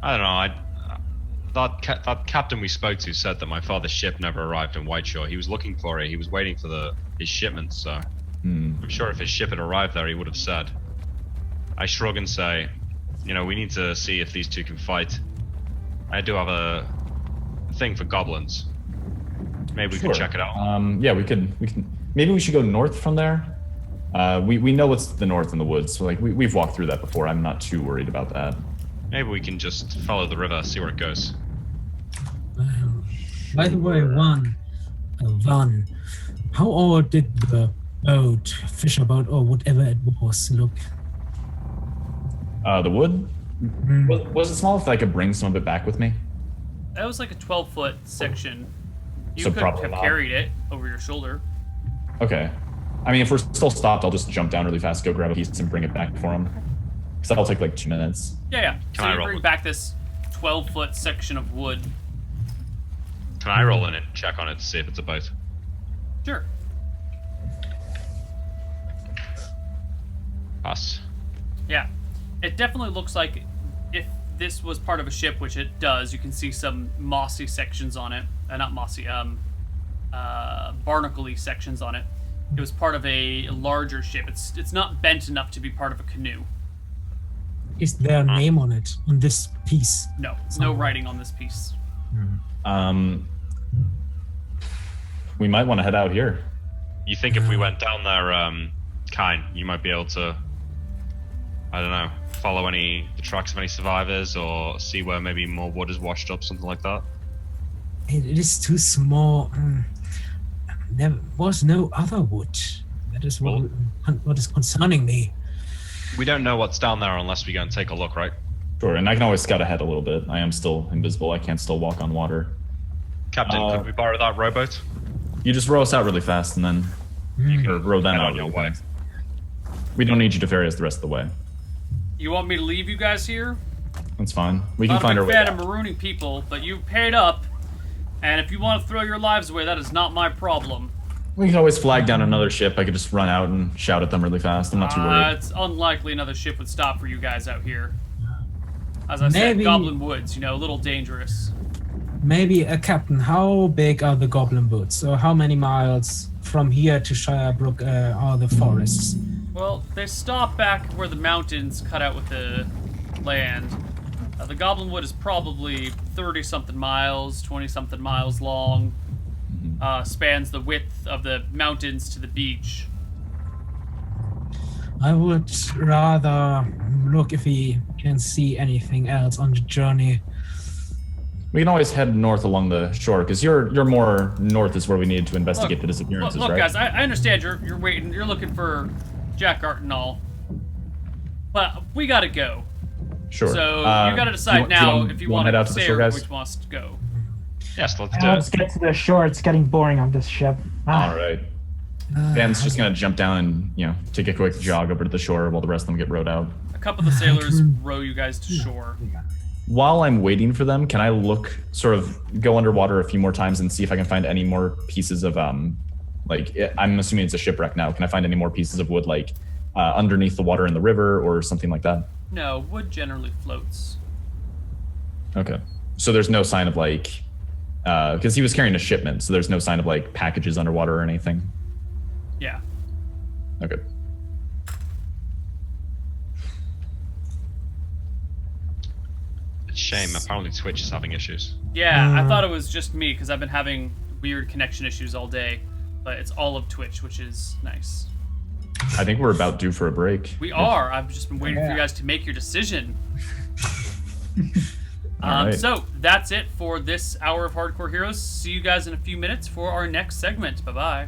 I don't know. That captain we spoke to said that my father's ship never arrived in White Shore. He was looking for it. He was waiting for his shipment. So I'm sure if his ship had arrived there, he would have said. I shrug and say, we need to see if these two can fight. I do have a thing for goblins. Maybe we Sure. can check it out. Yeah, we can. Maybe we should go north from there. We know what's to the north in the woods, so like we've walked through that before. I'm not too worried about that. Maybe we can just follow the river, see where it goes. By the way, Van, how old did the boat, fisher boat, or whatever it was. Look. The wood? Mm. Was it small if I could bring some of it back with me? That was like a 12-foot section. You So could probably have not. carried it over your shoulder. Okay. I mean, if we're still stopped, I'll just jump down really fast, go grab a piece, and bring it back for him. Because that'll take like 2 minutes. Yeah. Can So I you roll bring it? back this 12-foot section of wood. Can I roll in it, check on it to see if it's a boat? Sure. Pass. Yeah. It definitely looks like if this was part of a ship, which it does, you can see some mossy sections on it. Not mossy, barnacle-y sections on it. It was part of a larger ship. It's not bent enough to be part of a canoe. Is there a name on it, on this piece? No, no writing on this piece. We might want to head out here. You think if we went down there, Kine, you might be able to, I don't know, follow the tracks of any survivors or see where maybe more wood is washed up, something like that? It is too small. There was no other wood. That is what is concerning me. We don't know what's down there unless we go and take a look, right? Sure, and I can always scout ahead a little bit. I am still invisible. I can't still walk on water. Captain, could we borrow that rowboat? You just row us out really fast, and then or row them Head out on your really way. fast. We don't need you to ferry us the rest of the way. You want me to leave you guys here? That's fine. We can Not a find our big way fan of back. marooning people, but you paid up, and if you want to throw your lives away, that is not my problem. We can always flag down another ship. I could just run out and shout at them really fast. I'm not too worried. It's unlikely another ship would stop for you guys out here. As I said, Maybe- Goblin Woods, a little dangerous. Maybe a captain. How big are the Goblin Woods? Or how many miles from here to Shirebrook are the forests? Well, they stop back where the mountains cut out with the land. The Goblin Wood is probably 30-something miles, 20-something miles long. Spans the width of the mountains to the beach. I would rather look if we can see anything else on the journey. We can always head north along the shore, because you're more north is where we needed to investigate the Look, disappearances, look right? guys, I understand you're waiting, you're looking for Jack Art and all. But we gotta go. Sure. So you gotta decide now if you want head out to to the stay shore, or guys? which wants to go. Yes, let's do Let's it. get to the shore. It's getting boring on this ship. All right. Dan's just gonna jump down and take a quick jog over to the shore while the rest of them get rowed out. A couple of the sailors row you guys to shore. While I'm waiting for them, can I go underwater a few more times and see if I can find any more pieces of I'm assuming it's a shipwreck now. Can I find any more pieces of wood underneath the water in the river or something like that? No, wood generally floats. Okay. So there's no sign of because he was carrying a shipment, so there's no sign of packages underwater or anything. Yeah. Okay. It's a shame. Apparently Twitch is having issues. Yeah, I thought it was just me because I've been having weird connection issues all day. But it's all of Twitch, which is nice. I think we're about due for a break. We are. I've just been waiting for you guys to make your decision. All right. So that's it for this hour of Hardcore Heroes. See you guys in a few minutes for our next segment. Bye-bye.